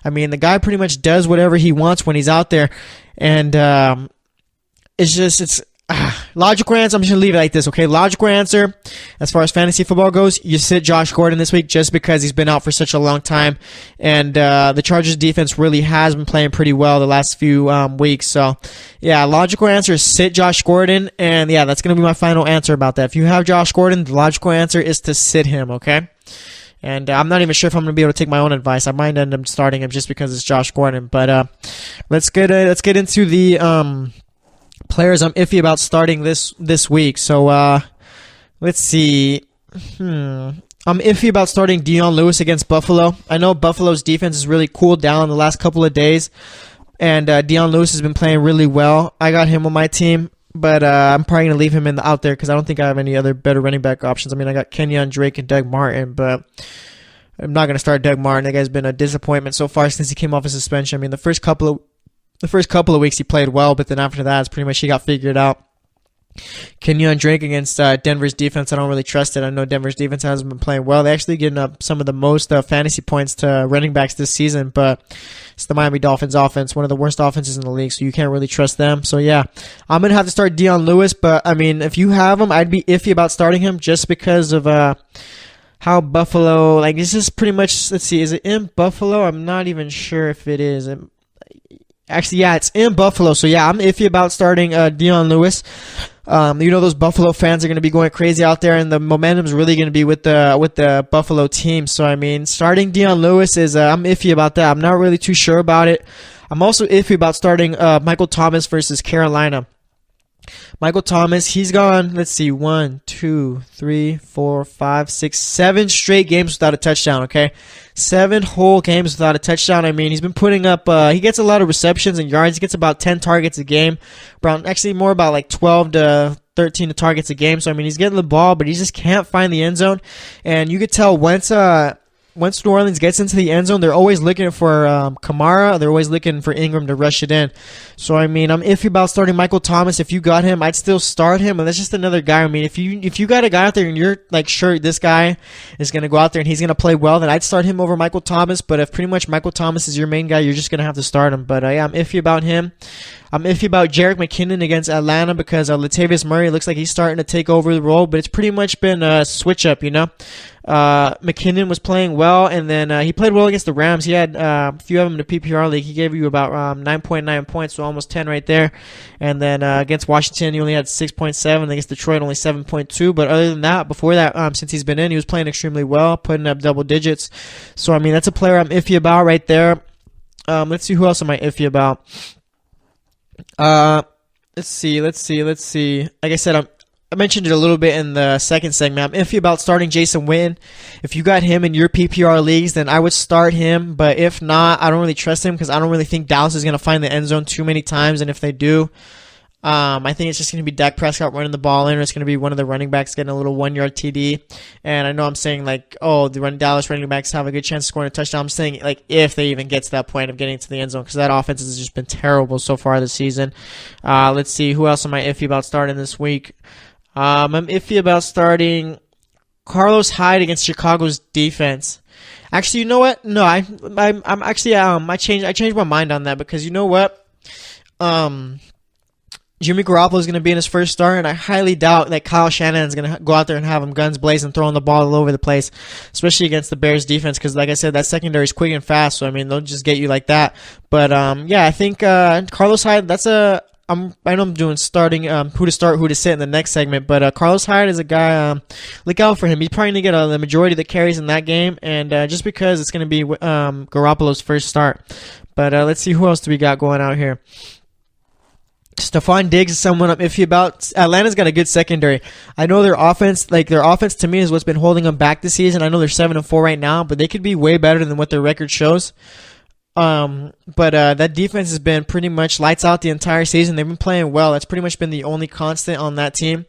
I mean, the guy pretty much does whatever he wants when he's out there. And it's logical answer. I'm just going to leave it like this, okay? Logical answer, as far as fantasy football goes, you sit Josh Gordon this week just because he's been out for such a long time. And the Chargers defense really has been playing pretty well the last few weeks. So, yeah, logical answer is sit Josh Gordon. And, yeah, that's going to be my final answer about that. If you have Josh Gordon, the logical answer is to sit him, okay? And I'm not even sure if I'm going to be able to take my own advice. I might end up starting him just because it's Josh Gordon. But let's get into the players I'm iffy about starting this week. So let's see. I'm iffy about starting Dion Lewis against Buffalo. I know Buffalo's defense has really cooled down the last couple of days, and Dion Lewis has been playing really well. I got him on my team, but I'm probably going to leave him out there because I don't think I have any other better running back options. I mean, I got Kenyon Drake and Doug Martin, but I'm not going to start Doug Martin. That guy's been a disappointment so far since he came off his suspension. I mean, the first couple of weeks he played well, but then after that, it's pretty much he got figured out. Kenyon Drake against Denver's defense, I don't really trust it. I know Denver's defense hasn't been playing well. They're actually getting up some of the most fantasy points to running backs this season, but it's the Miami Dolphins offense, one of the worst offenses in the league, so you can't really trust them. So, yeah, I'm going to have to start Dion Lewis, but, I mean, if you have him, I'd be iffy about starting him just because of how Buffalo, like, this is pretty much, let's see, is it in Buffalo? I'm not even sure if it is. Actually, yeah, it's in Buffalo. So, yeah, I'm iffy about starting Dion Lewis. Those Buffalo fans are going to be going crazy out there, and the momentum's really going to be with the Buffalo team. So, I mean, starting Dion Lewis is I'm iffy about that. I'm not really too sure about it. I'm also iffy about starting Michael Thomas versus Carolina. Michael Thomas, he's gone, let's see, 1, 2, 3, 4, 5, 6, 7 straight games without a touchdown, okay? 7 whole games without a touchdown. I mean, he's been putting up, he gets a lot of receptions and yards. He gets about 10 targets a game. Actually, more about like 12 to 13 targets a game. So, I mean, he's getting the ball, but he just can't find the end zone. And you could tell once New Orleans gets into the end zone, they're always looking for Kamara. They're always looking for Ingram to rush it in. So, I mean, I'm iffy about starting Michael Thomas. If you got him, I'd still start him. And that's just another guy. I mean, if you got a guy out there and you're like sure this guy is going to go out there and he's going to play well, then I'd start him over Michael Thomas. But if pretty much Michael Thomas is your main guy, you're just going to have to start him. But yeah, I'm iffy about him. I'm iffy about Jerick McKinnon against Atlanta because Latavius Murray looks like he's starting to take over the role, but it's pretty much been a switch up, you know. McKinnon was playing well, and then he played well against the Rams. He had, if you have him in a PPR league, he gave you about 9.9 points, so almost 10 right there. And then against Washington, he only had 6.7. Against Detroit, only 7.2. But other than that, before that, since he's been in, he was playing extremely well, putting up double digits. So, I mean, that's a player I'm iffy about right there. Let's see, who else am I iffy about? Let's see. Like I said, I mentioned it a little bit in the second segment. I'm iffy about starting Jason Witten. If you got him in your PPR leagues, then I would start him. But if not, I don't really trust him because I don't really think Dallas is going to find the end zone too many times. And if they do, I think it's just going to be Dak Prescott running the ball in, or it's going to be one of the running backs getting a little 1-yard TD. And I know I'm saying like, oh, the Dallas running backs have a good chance of scoring a touchdown. I'm saying like if they even get to that point of getting to the end zone, because that offense has just been terrible so far this season. Let's see, who else am I iffy about starting this week? I'm iffy about starting Carlos Hyde against Chicago's defense. Actually, you know what? No, I'm actually I changed my mind on that because you know what? Jimmy Garoppolo is going to be in his first start, and I highly doubt that Kyle Shanahan is going to go out there and have him guns blazing, throwing the ball all over the place, especially against the Bears defense, because like I said, that secondary is quick and fast, so I mean, they'll just get you like that. But yeah, I think Carlos Hyde, I know I'm doing starting who to start, who to sit in the next segment, but Carlos Hyde is a guy, look out for him. He's probably going to get the majority of the carries in that game, and just because it's going to be Garoppolo's first start. But let's see, who else do we got going out here? Stephon Diggs is someone I'm iffy about. Atlanta's got a good secondary. I know their offense to me is what's been holding them back this season. I know they're 7-4 right now, but they could be way better than what their record shows. But that defense has been pretty much lights out the entire season. They've been playing well. That's pretty much been the only constant on that team.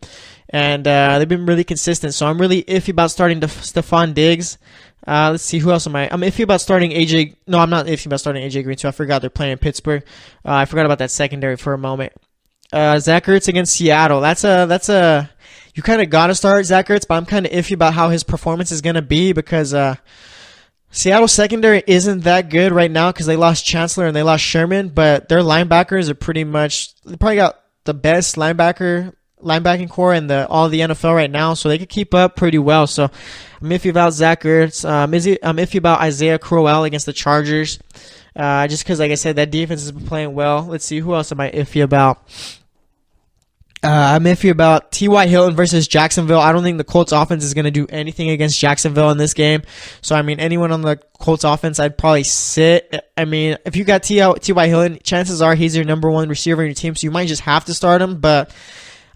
And they've been really consistent. So I'm really iffy about starting Stephon Diggs. Let's see, who else am I? I'm iffy about starting AJ. No, I'm not iffy about starting AJ Green too. I forgot they're playing in Pittsburgh. I forgot about that secondary for a moment. Zach Ertz against Seattle. That's a. You kind of gotta start Zach Ertz, but I'm kind of iffy about how his performance is gonna be because Seattle secondary isn't that good right now because they lost Chancellor and they lost Sherman, but their linebackers are pretty much. They probably got the best linebacking core in all the NFL right now, so they could keep up pretty well. So I'm iffy about Zach Ertz. I'm iffy about Isaiah Crowell against the Chargers. Just because, like I said, that defense has been playing well. Let's see, who else am I iffy about? I'm iffy about T.Y. Hilton versus Jacksonville. I don't think the Colts offense is going to do anything against Jacksonville in this game. So, I mean, anyone on the Colts offense, I'd probably sit. I mean, if you got T.Y. Hilton, chances are he's your number one receiver in your team, so you might just have to start him. But,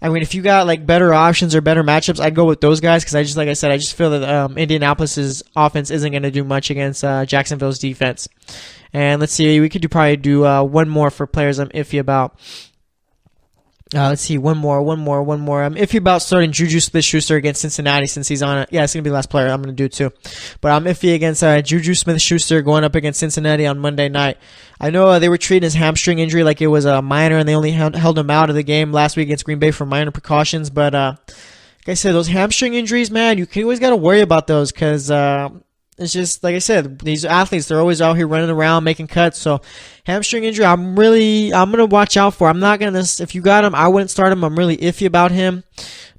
I mean, if you got like better options or better matchups, I'd go with those guys because like I said, I just feel that Indianapolis's offense isn't going to do much against Jacksonville's defense. And let's see, we could probably do one more for players I'm iffy about. Let's see, one more. I'm iffy about starting Juju Smith-Schuster against Cincinnati since he's on it. Yeah, it's going to be the last player I'm going to do too. But I'm iffy against Juju Smith-Schuster going up against Cincinnati on Monday night. I know they were treating his hamstring injury like it was a minor, and they only held him out of the game last week against Green Bay for minor precautions. But like I said, those hamstring injuries, man, you always got to worry about those because it's just, like I said, these athletes, they're always out here running around making cuts. So hamstring injury, I'm going to watch out for. I'm not going to, if you got him, I wouldn't start him. I'm really iffy about him.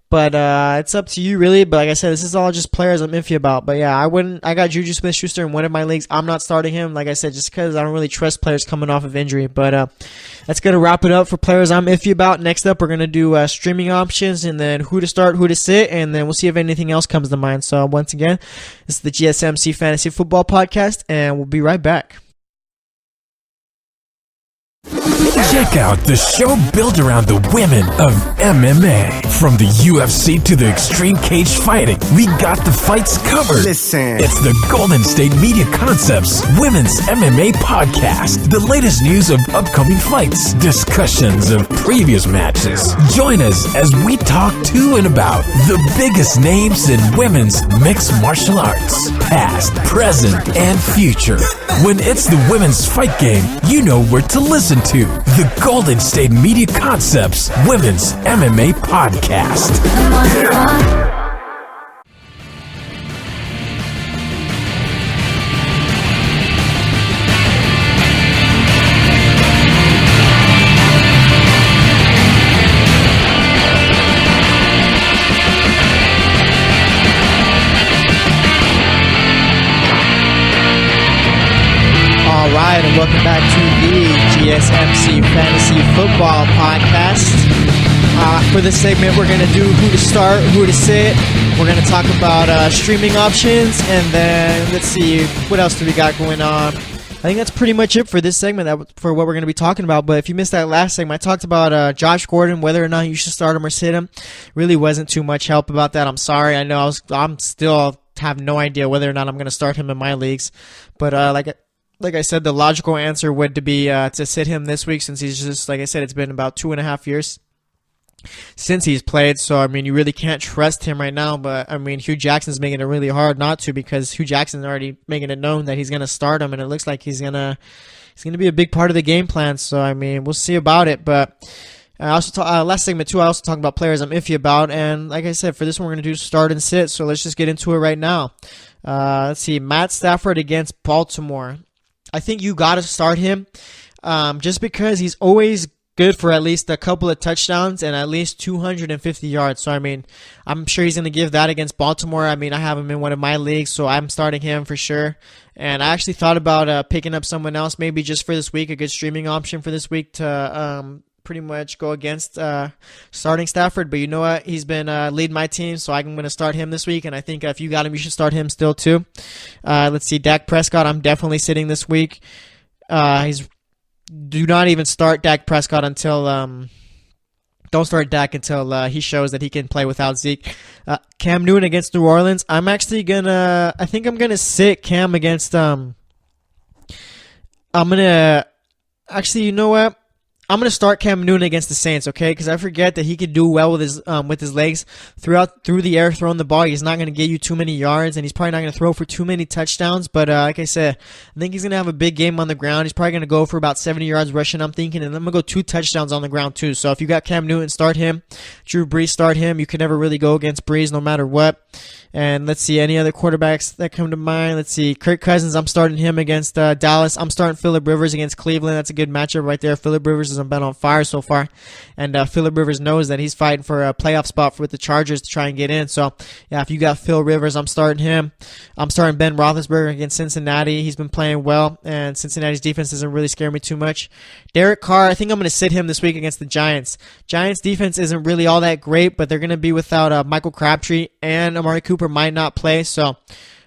But it's up to you, really. But like I said, this is all just players I'm iffy about. But yeah, I got Juju Smith-Schuster in one of my leagues. I'm not starting him, like I said, just because I don't really trust players coming off of injury. But that's going to wrap it up for players I'm iffy about. Next up, we're going to do streaming options and then who to start, who to sit, and then we'll see if anything else comes to mind. So once again, this is the GSMC Fantasy Football Podcast, and we'll be right back. Check out the show built around the women of MMA. From the UFC to the extreme cage fighting, we got the fights covered. Listen. It's the Golden State Media Concepts Women's MMA Podcast. The latest news of upcoming fights, discussions of previous matches. Join us as we talk to and about the biggest names in women's mixed martial arts, past, present, and future. When it's the women's fight game, you know where to listen to. The Golden State Media Concepts Women's MMA Podcast. All right, and welcome back to the GSMC Fantasy Football Podcast. For this segment, we're going to do who to start, who to sit. We're going to talk about streaming options, and then let's see, what else do we got going on? I think that's pretty much it for this segment, for what we're going to be talking about. But if you missed that last segment, I talked about Josh Gordon, whether or not you should start him or sit him. Really wasn't too much help about that. I'm sorry. I know I'm still have no idea whether or not I'm going to start him in my leagues. But like I said, the logical answer would be to sit him this week since he's just, like I said, it's been about 2.5 years since he's played. So, I mean, you really can't trust him right now. But, I mean, Hugh Jackson's making it really hard not to because Hugh Jackson's already making it known that he's going to start him. And it looks like he's going to be a big part of the game plan. So, I mean, we'll see about it. But I also last segment, too, I also talk about players I'm iffy about. And like I said, for this one, we're going to do start and sit. So, let's just get into it right now. Let's see. Matt Stafford against Baltimore. I think you got to start him just because he's always good for at least a couple of touchdowns and at least 250 yards. So, I mean, I'm sure he's going to give that against Baltimore. I mean, I have him in one of my leagues, so I'm starting him for sure. And I actually thought about picking up someone else maybe just for this week, a good streaming option for this week to pretty much go against starting Stafford. But you know what? He's been leading my team, so I'm going to start him this week. And I think if you got him, you should start him still too. Let's see. Dak Prescott, I'm definitely sitting this week. Do not even start Dak Prescott until don't start Dak until he shows that he can play without Zeke. Cam Newton against New Orleans. I think I'm gonna sit Cam against actually, you know what? I'm going to start Cam Newton against the Saints, okay? Because I forget that he could do well with his legs through the air, throwing the ball. He's not going to get you too many yards, and he's probably not going to throw for too many touchdowns. But like I said, I think he's going to have a big game on the ground. He's probably going to go for about 70 yards rushing, I'm thinking, and I'm going to go 2 touchdowns on the ground too. So if you got Cam Newton, start him. Drew Brees, start him. You can never really go against Brees no matter what. And let's see, any other quarterbacks that come to mind. Let's see, Kirk Cousins, I'm starting him against Dallas. I'm starting Phillip Rivers against Cleveland. That's a good matchup right there. Phillip Rivers defenses have been on fire so far. And Phillip Rivers knows that he's fighting for a playoff spot with the Chargers to try and get in. So, yeah, if you got Phil Rivers, I'm starting him. I'm starting Ben Roethlisberger against Cincinnati. He's been playing well, and Cincinnati's defense doesn't really scare me too much. Derek Carr, I think I'm going to sit him this week against the Giants. Giants defense isn't really all that great, but they're going to be without Michael Crabtree, and Amari Cooper might not play. So,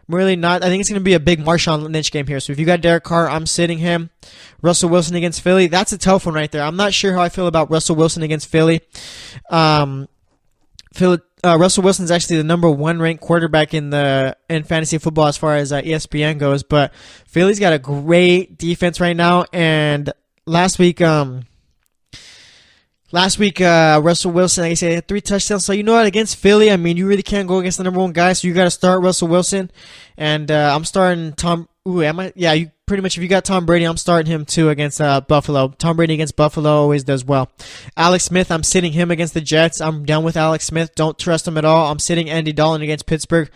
really not. I think it's going to be a big Marshawn Lynch game here. So if you got Derek Carr, I'm sitting him. Russell Wilson against Philly. That's a tough one right there. I'm not sure how I feel about Russell Wilson against Philly. Russell Wilson is actually the number 1 ranked quarterback in fantasy football as far as ESPN goes. But Philly's got a great defense right now. And last week, Russell Wilson, like I said, had 3 touchdowns. So you know what? Against Philly, I mean, you really can't go against the number 1 guy. So you got to start Russell Wilson, and I'm starting Tom. Ooh, am I? Yeah, you pretty much. If you got Tom Brady, I'm starting him too against Buffalo. Tom Brady against Buffalo always does well. Alex Smith, I'm sitting him against the Jets. I'm done with Alex Smith. Don't trust him at all. I'm sitting Andy Dalton against Pittsburgh.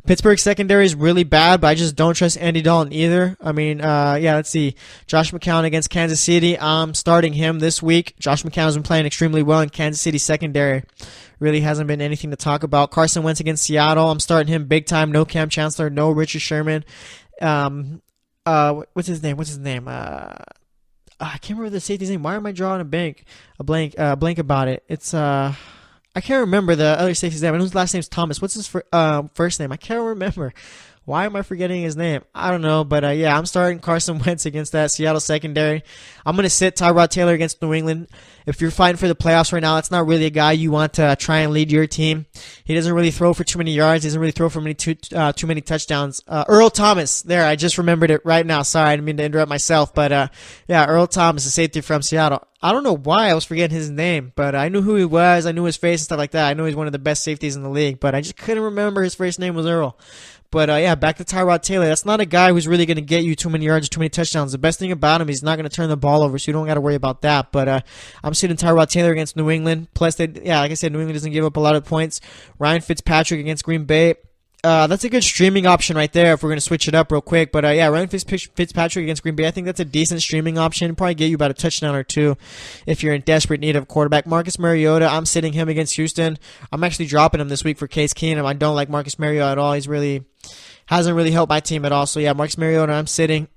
Pittsburgh's secondary is really bad, but I just don't trust Andy Dalton either. I mean, let's see. Josh McCown against Kansas City. I'm starting him this week. Josh McCown's been playing extremely well in Kansas City secondary. Really hasn't been anything to talk about. Carson Wentz against Seattle. I'm starting him big time. No Cam Chancellor. No Richard Sherman. What's his name? I can't remember the safety's name. Why am I drawing a blank about it? It's I can't remember the other safety's name. I know his last name's Thomas. What's his first name? I can't remember. Why am I forgetting his name? I don't know, but I'm starting Carson Wentz against that Seattle secondary. I'm going to sit Tyrod Taylor against New England. If you're fighting for the playoffs right now, that's not really a guy you want to try and lead your team. He doesn't really throw for too many yards. He doesn't really throw for too many touchdowns. Earl Thomas. There, I just remembered it right now. Sorry, I didn't mean to interrupt myself, but Earl Thomas, a safety from Seattle. I don't know why I was forgetting his name, but I knew who he was. I knew his face and stuff like that. I know he's one of the best safeties in the league, but I just couldn't remember his first name was Earl. But, back to Tyrod Taylor. That's not a guy who's really going to get you too many yards or too many touchdowns. The best thing about him, he's not going to turn the ball over, so you don't got to worry about that. But I'm sitting Tyrod Taylor against New England. Plus, like I said, New England doesn't give up a lot of points. Ryan Fitzpatrick against Green Bay. That's a good streaming option right there if we're going to switch it up real quick. But, Ryan Fitzpatrick against Green Bay, I think that's a decent streaming option. Probably get you about a touchdown or 2 if you're in desperate need of a quarterback. Marcus Mariota, I'm sitting him against Houston. I'm actually dropping him this week for Case Keenum. I don't like Marcus Mariota at all. He's hasn't really helped my team at all. So, Marcus Mariota, I'm sitting.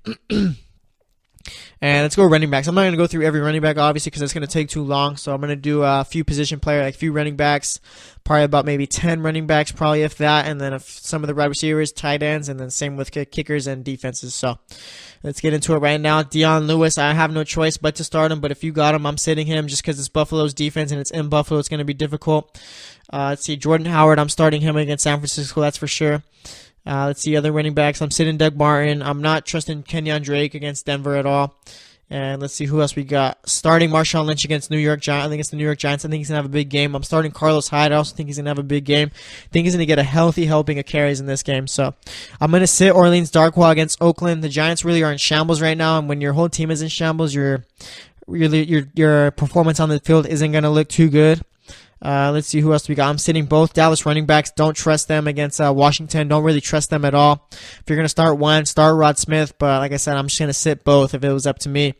And let's go running backs. I'm not going to go through every running back, obviously, because it's going to take too long. So I'm going to do a few position players, like a few running backs, probably about maybe 10 running backs, probably if that, and then some of the wide receivers, tight ends, and then same with kickers and defenses. So let's get into it right now. Dion Lewis, I have no choice but to start him, but if you got him, I'm sitting him just because it's Buffalo's defense and it's in Buffalo. It's going to be difficult. Let's see, Jordan Howard, I'm starting him against San Francisco, that's for sure. Let's see, other running backs. I'm sitting Doug Martin. I'm not trusting Kenyon Drake against Denver at all. And let's see who else we got. Starting Marshawn Lynch against New York Giants. I think it's the New York Giants. I think he's going to have a big game. I'm starting Carlos Hyde. I also think he's going to have a big game. I think he's going to get a healthy helping of carries in this game. So I'm going to sit Orleans Darkwa against Oakland. The Giants really are in shambles right now. And when your whole team is in shambles, your performance on the field isn't going to look too good. Let's see who else we got. I'm sitting both Dallas running backs. Don't trust them against Washington. Don't really trust them at all. If you're going to start one, start Rod Smith. But like I said, I'm just going to sit both if it was up to me.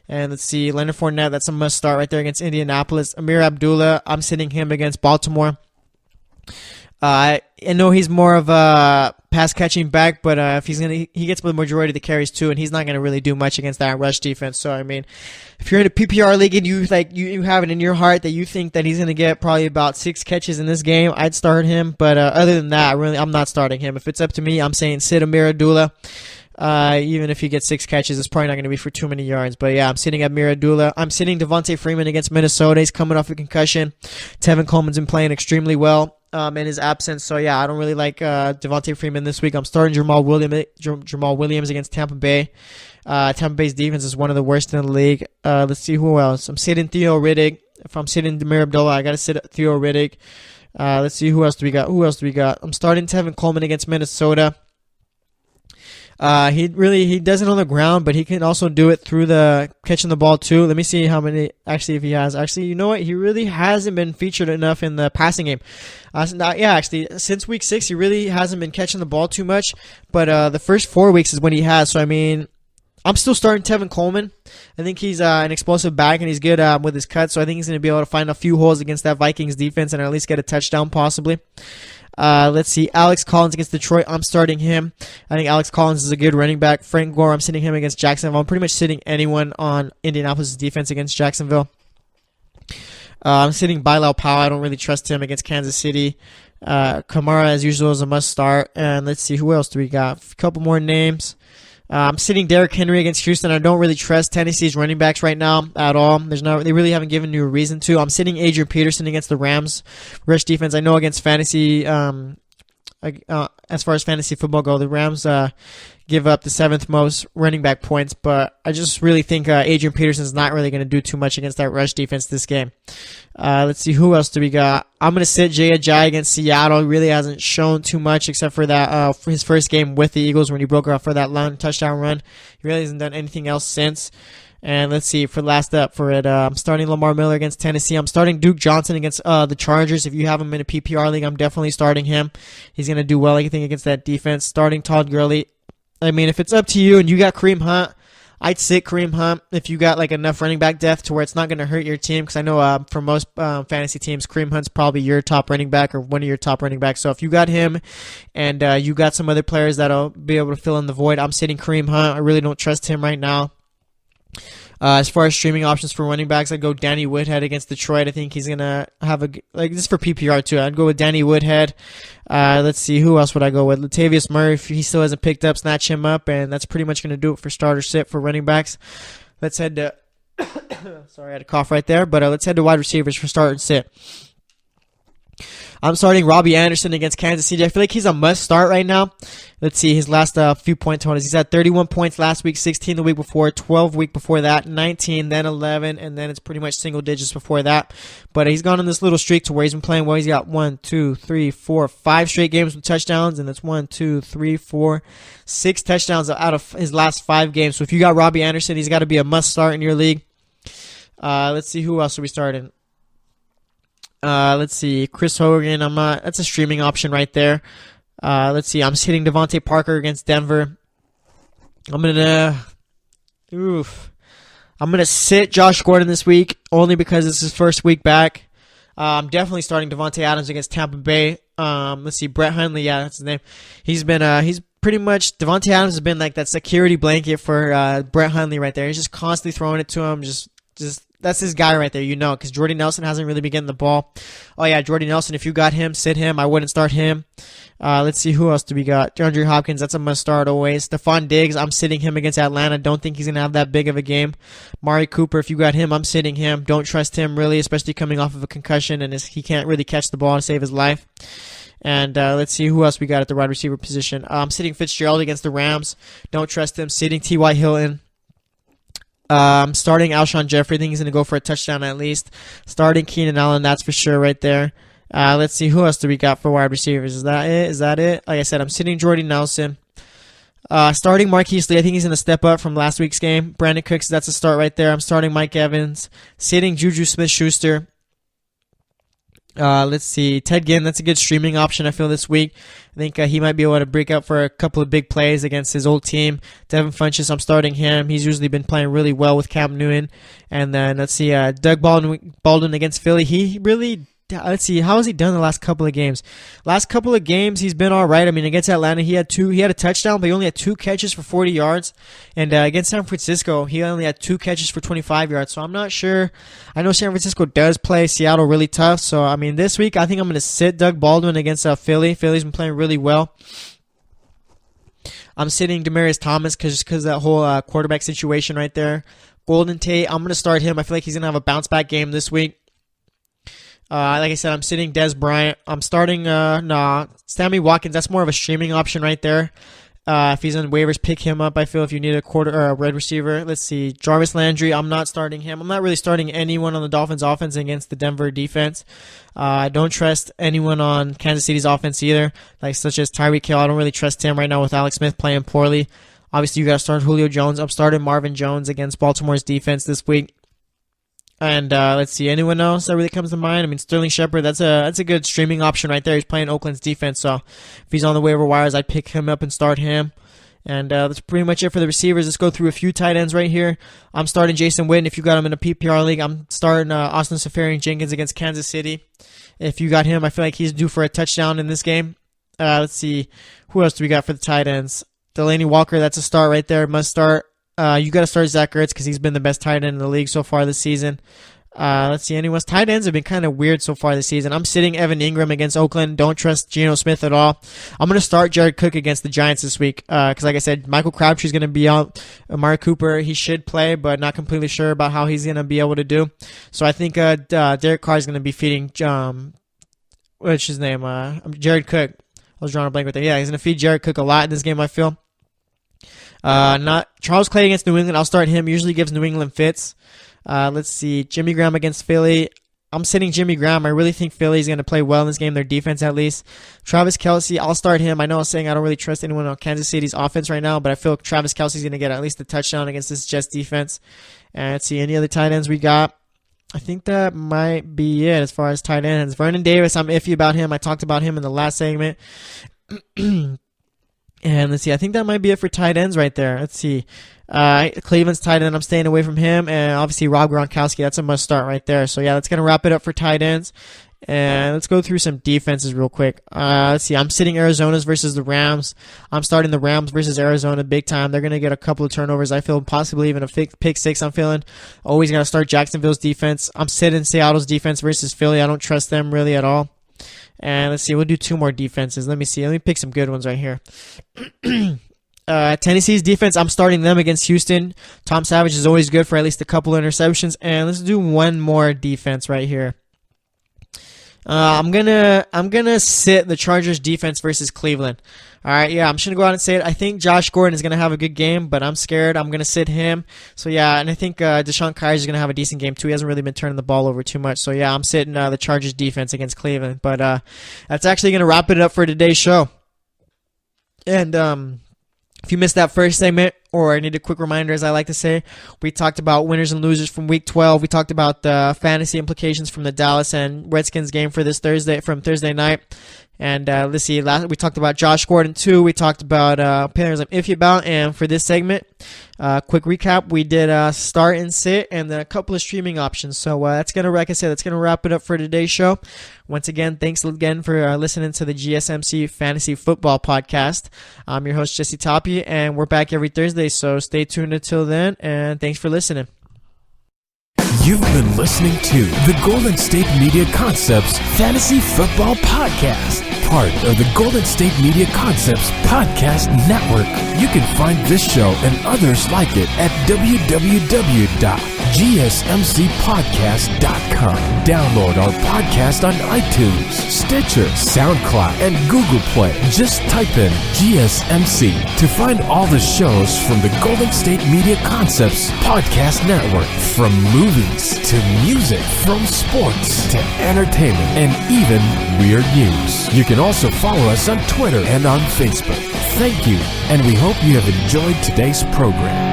And let's see, Leonard Fournette. That's a must start right there against Indianapolis. Amir Abdullah. I'm sitting him against Baltimore. I know he's more of a pass catching back, but if he gets the majority of the carries too, and he's not going to really do much against that rush defense. So I mean, if you're in a PPR league and you have it in your heart that you think that he's going to get probably about 6 catches in this game, I'd start him. But other than that, I'm not starting him. If it's up to me, I'm saying sit Amir Abdullah. Even if he gets 6 catches, it's probably not going to be for too many yards. But yeah, I'm sitting Amir Abdullah. I'm sitting Devontae Freeman against Minnesota. He's coming off a concussion. Tevin Coleman's been playing extremely well in his absence. So yeah, I don't really like Devontae Freeman this week. I'm starting Jamal Williams against Tampa Bay. Tampa Bay's defense is one of the worst in the league. Let's see who else. I'm sitting Theo Riddick. If I'm sitting Amir Abdullah, I got to sit Theo Riddick. Let's see who else do we got. I'm starting Tevin Coleman against Minnesota. He does it on the ground, but he can also do it through the catching the ball too. Let me see how many, if he has. Actually, you know what? He really hasn't been featured enough in the passing game. Since week 6, he really hasn't been catching the ball too much, but the first 4 weeks is when he has. So, I mean, I'm still starting Tevin Coleman. I think he's an explosive back, and he's good with his cuts, so I think he's going to be able to find a few holes against that Vikings defense and at least get a touchdown possibly. Let's see. Alex Collins against Detroit. I'm starting him. I think Alex Collins is a good running back. Frank Gore, I'm sitting him against Jacksonville. I'm pretty much sitting anyone on Indianapolis' defense against Jacksonville. I'm sitting Bilal Powell. I don't really trust him against Kansas City. Kamara, as usual, is a must start. And let's see, who else do we got? A couple more names. I'm sitting Derrick Henry against Houston. I don't really trust Tennessee's running backs right now at all. They really haven't given you a reason to. I'm sitting Adrian Peterson against the Rams rush defense. I know against fantasy, as far as fantasy football go, the Rams give up the 7th most running back points, but I just really think Adrian Peterson is not really going to do too much against that rush defense this game. Let's see, who else do we got? I'm going to sit Jay Ajayi against Seattle. He really hasn't shown too much except for that for his first game with the Eagles when he broke off for that long touchdown run. He really hasn't done anything else since. And let's see, for last up for it, I'm starting Lamar Miller against Tennessee. I'm starting Duke Johnson against the Chargers. If you have him in a PPR league, I'm definitely starting him. He's going to do well, I think, against that defense. Starting Todd Gurley. I mean, if it's up to you and you got Kareem Hunt, I'd sit Kareem Hunt if you got like enough running back depth to where it's not going to hurt your team. Because I know for most fantasy teams, Kareem Hunt's probably your top running back or one of your top running backs. So if you got him and you got some other players that'll be able to fill in the void, I'm sitting Kareem Hunt. I really don't trust him right now. As far as streaming options for running backs, I'd go Danny Woodhead against Detroit. I think he's going to have this is for PPR too. I'd go with Danny Woodhead. Let's see, who else would I go with? Latavius Murray, if he still hasn't picked up, snatch him up, and that's pretty much going to do it for starter sit for running backs. Let's head to, sorry, I had a cough right there, but let's head to wide receivers for start and sit. I'm starting Robbie Anderson against Kansas City. I feel like he's a must start right now. Let's see his last few point totals. He's had 31 points last week, 16 the week before, 12 week before that, 19, then 11, and then it's pretty much single digits before that. But he's gone on this little streak to where he's been playing well. He's got 5 straight games with touchdowns, and that's 6 touchdowns out of his last 5 games. So if you got Robbie Anderson, he's got to be a must start in your league. Let's see, who else are we starting? Let's see, Chris Hogan. That's a streaming option right there. Let's see, I'm sitting Devontae Parker against Denver. I'm gonna sit Josh Gordon this week only because it's his first week back. I'm definitely starting Devontae Adams against Tampa Bay. Let's see, Brett Hundley. Yeah, that's his name. He's pretty much, Devontae Adams has been like that security blanket for Brett Hundley right there. He's just constantly throwing it to him. Just that's his guy right there, because Jordy Nelson hasn't really been getting the ball. Oh, yeah, Jordy Nelson, if you got him, sit him. I wouldn't start him. Let's see, who else do we got? DeAndre Hopkins, that's a must-start always. Stephon Diggs, I'm sitting him against Atlanta. Don't think he's going to have that big of a game. Mari Cooper, if you got him, I'm sitting him. Don't trust him, really, especially coming off of a concussion, and he can't really catch the ball to save his life. And let's see who else we got at the wide receiver position. I'm sitting Fitzgerald against the Rams. Don't trust him. Sitting T.Y. Hilton. Starting Alshon Jeffrey. I think he's going to go for a touchdown at least. Starting Keenan Allen, that's for sure right there. Let's see, who else do we got for wide receivers? Is that it? Like I said, I'm sitting Jordy Nelson. Starting Marquise Lee. I think he's going to step up from last week's game. Brandon Cooks, that's a start right there. I'm starting Mike Evans. Sitting Juju Smith-Schuster. Let's see, Ted Ginn, that's a good streaming option, I feel, this week. I think he might be able to break out for a couple of big plays against his old team. Devin Funchess, I'm starting him. He's usually been playing really well with Cam Newton. And then, let's see, Doug Baldwin against Philly. Let's see, how has he done the last couple of games? Last couple of games, he's been all right. I mean, against Atlanta, he had a touchdown, but he only had 2 catches for 40 yards. And against San Francisco, he only had 2 catches for 25 yards. So I'm not sure. I know San Francisco does play Seattle really tough. So, I mean, this week, I think I'm going to sit Doug Baldwin against Philly. Philly's been playing really well. I'm sitting Demaryius Thomas because of that whole quarterback situation right there. Golden Tate, I'm going to start him. I feel like he's going to have a bounce-back game this week. Like I said, I'm sitting Des Bryant. I'm starting Sammy Watkins. That's more of a streaming option right there. If he's on waivers, pick him up. I feel if you need a red receiver. Let's see, Jarvis Landry. I'm not starting him. I'm not really starting anyone on the Dolphins' offense against the Denver defense. I don't trust anyone on Kansas City's offense either, such as Tyreek Hill. I don't really trust him right now with Alex Smith playing poorly. Obviously, you got to start Julio Jones. I'm starting Marvin Jones against Baltimore's defense this week. And let's see, anyone else that really comes to mind? I mean, Sterling Shepard, that's a good streaming option right there. He's playing Oakland's defense, so if he's on the waiver wires, I'd pick him up and start him. And that's pretty much it for the receivers. Let's go through a few tight ends right here. I'm starting Jason Witten. If you got him in a PPR league, I'm starting Austin Seferian-Jenkins against Kansas City. If you got him, I feel like he's due for a touchdown in this game. Let's see. Who else do we got for the tight ends? Delaney Walker, that's a start right there. Must start. You got to start Zach Ertz because he's been the best tight end in the league so far this season. Let's see. Anyone's tight ends have been kind of weird so far this season. I'm sitting Evan Ingram against Oakland. Don't trust Geno Smith at all. I'm going to start Jared Cook against the Giants this week because, like I said, Michael Crabtree's going to be out. Amari Cooper, he should play, but not completely sure about how he's going to be able to do. So I think Derek Carr is going to be feeding what's his name? Jared Cook. I was drawing a blank right there. Yeah, he's going to feed Jared Cook a lot in this game, I feel. Not Charles Clay against New England. I'll start him. Usually gives New England fits. Let's see. Jimmy Graham against Philly. I'm sitting Jimmy Graham. I really think Philly's going to play well in this game, their defense at least. Travis Kelce, I'll start him. I know I was saying I don't really trust anyone on Kansas City's offense right now, but I feel Travis Kelce's going to get at least a touchdown against this Jets defense. And let's see, any other tight ends we got? I think that might be it as far as tight ends. Vernon Davis, I'm iffy about him. I talked about him in the last segment. And let's see, I think that might be it for tight ends right there. Let's see. Cleveland's tight end, I'm staying away from him. And obviously Rob Gronkowski, that's a must start right there. So yeah, that's going to wrap it up for tight ends. And let's go through some defenses real quick. Let's see, I'm sitting Arizona's versus the Rams. I'm starting the Rams versus Arizona big time. They're going to get a couple of turnovers. I feel possibly even a pick six I'm feeling. Always got to start Jacksonville's defense. I'm sitting Seattle's defense versus Philly. I don't trust them really at all. And let's see, we'll do two more defenses. Let me see. Let me pick some good ones right here. Tennessee's defense, I'm starting them against Houston. Tom Savage is always good for at least a couple of interceptions. And let's do one more defense right here. I'm gonna sit the Chargers defense versus Cleveland. All right, yeah, I'm just gonna go out and say it. I think Josh Gordon is gonna have a good game, but I'm scared. I'm gonna sit him. So yeah, and I think Deshaun Kaiser is gonna have a decent game too. He hasn't really been turning the ball over too much. So yeah, I'm sitting the Chargers defense against Cleveland. But that's actually gonna wrap it up for today's show. And if you missed that first segment, or I need a quick reminder, as I like to say, we talked about winners and losers from Week 12. We talked about the fantasy implications from the Dallas and Redskins game for this Thursday night. And let's see, we talked about Josh Gordon too. We talked about players I'm iffy about. And for this segment, quick recap, we did start and sit and then a couple of streaming options. So that's gonna, like I said, that's gonna wrap it up for today's show. Once again, thanks again for listening to the GSMC Fantasy Football Podcast. I'm your host Jesse Tapia, and we're back every Thursday. So stay tuned until then, and thanks for listening. You've been listening to the Golden State Media Concepts Fantasy Football Podcast, part of the Golden State Media Concepts Podcast Network. You can find this show and others like it at www.gsmcpodcast.com. Download our podcast on iTunes, Stitcher, SoundCloud, and Google Play. Just type in GSMC to find all the shows from the Golden State Media Concepts Podcast Network. From movies to music, from sports to entertainment, and even weird news. You can also follow us on Twitter and on Facebook. Thank you, and we hope you have enjoyed today's program.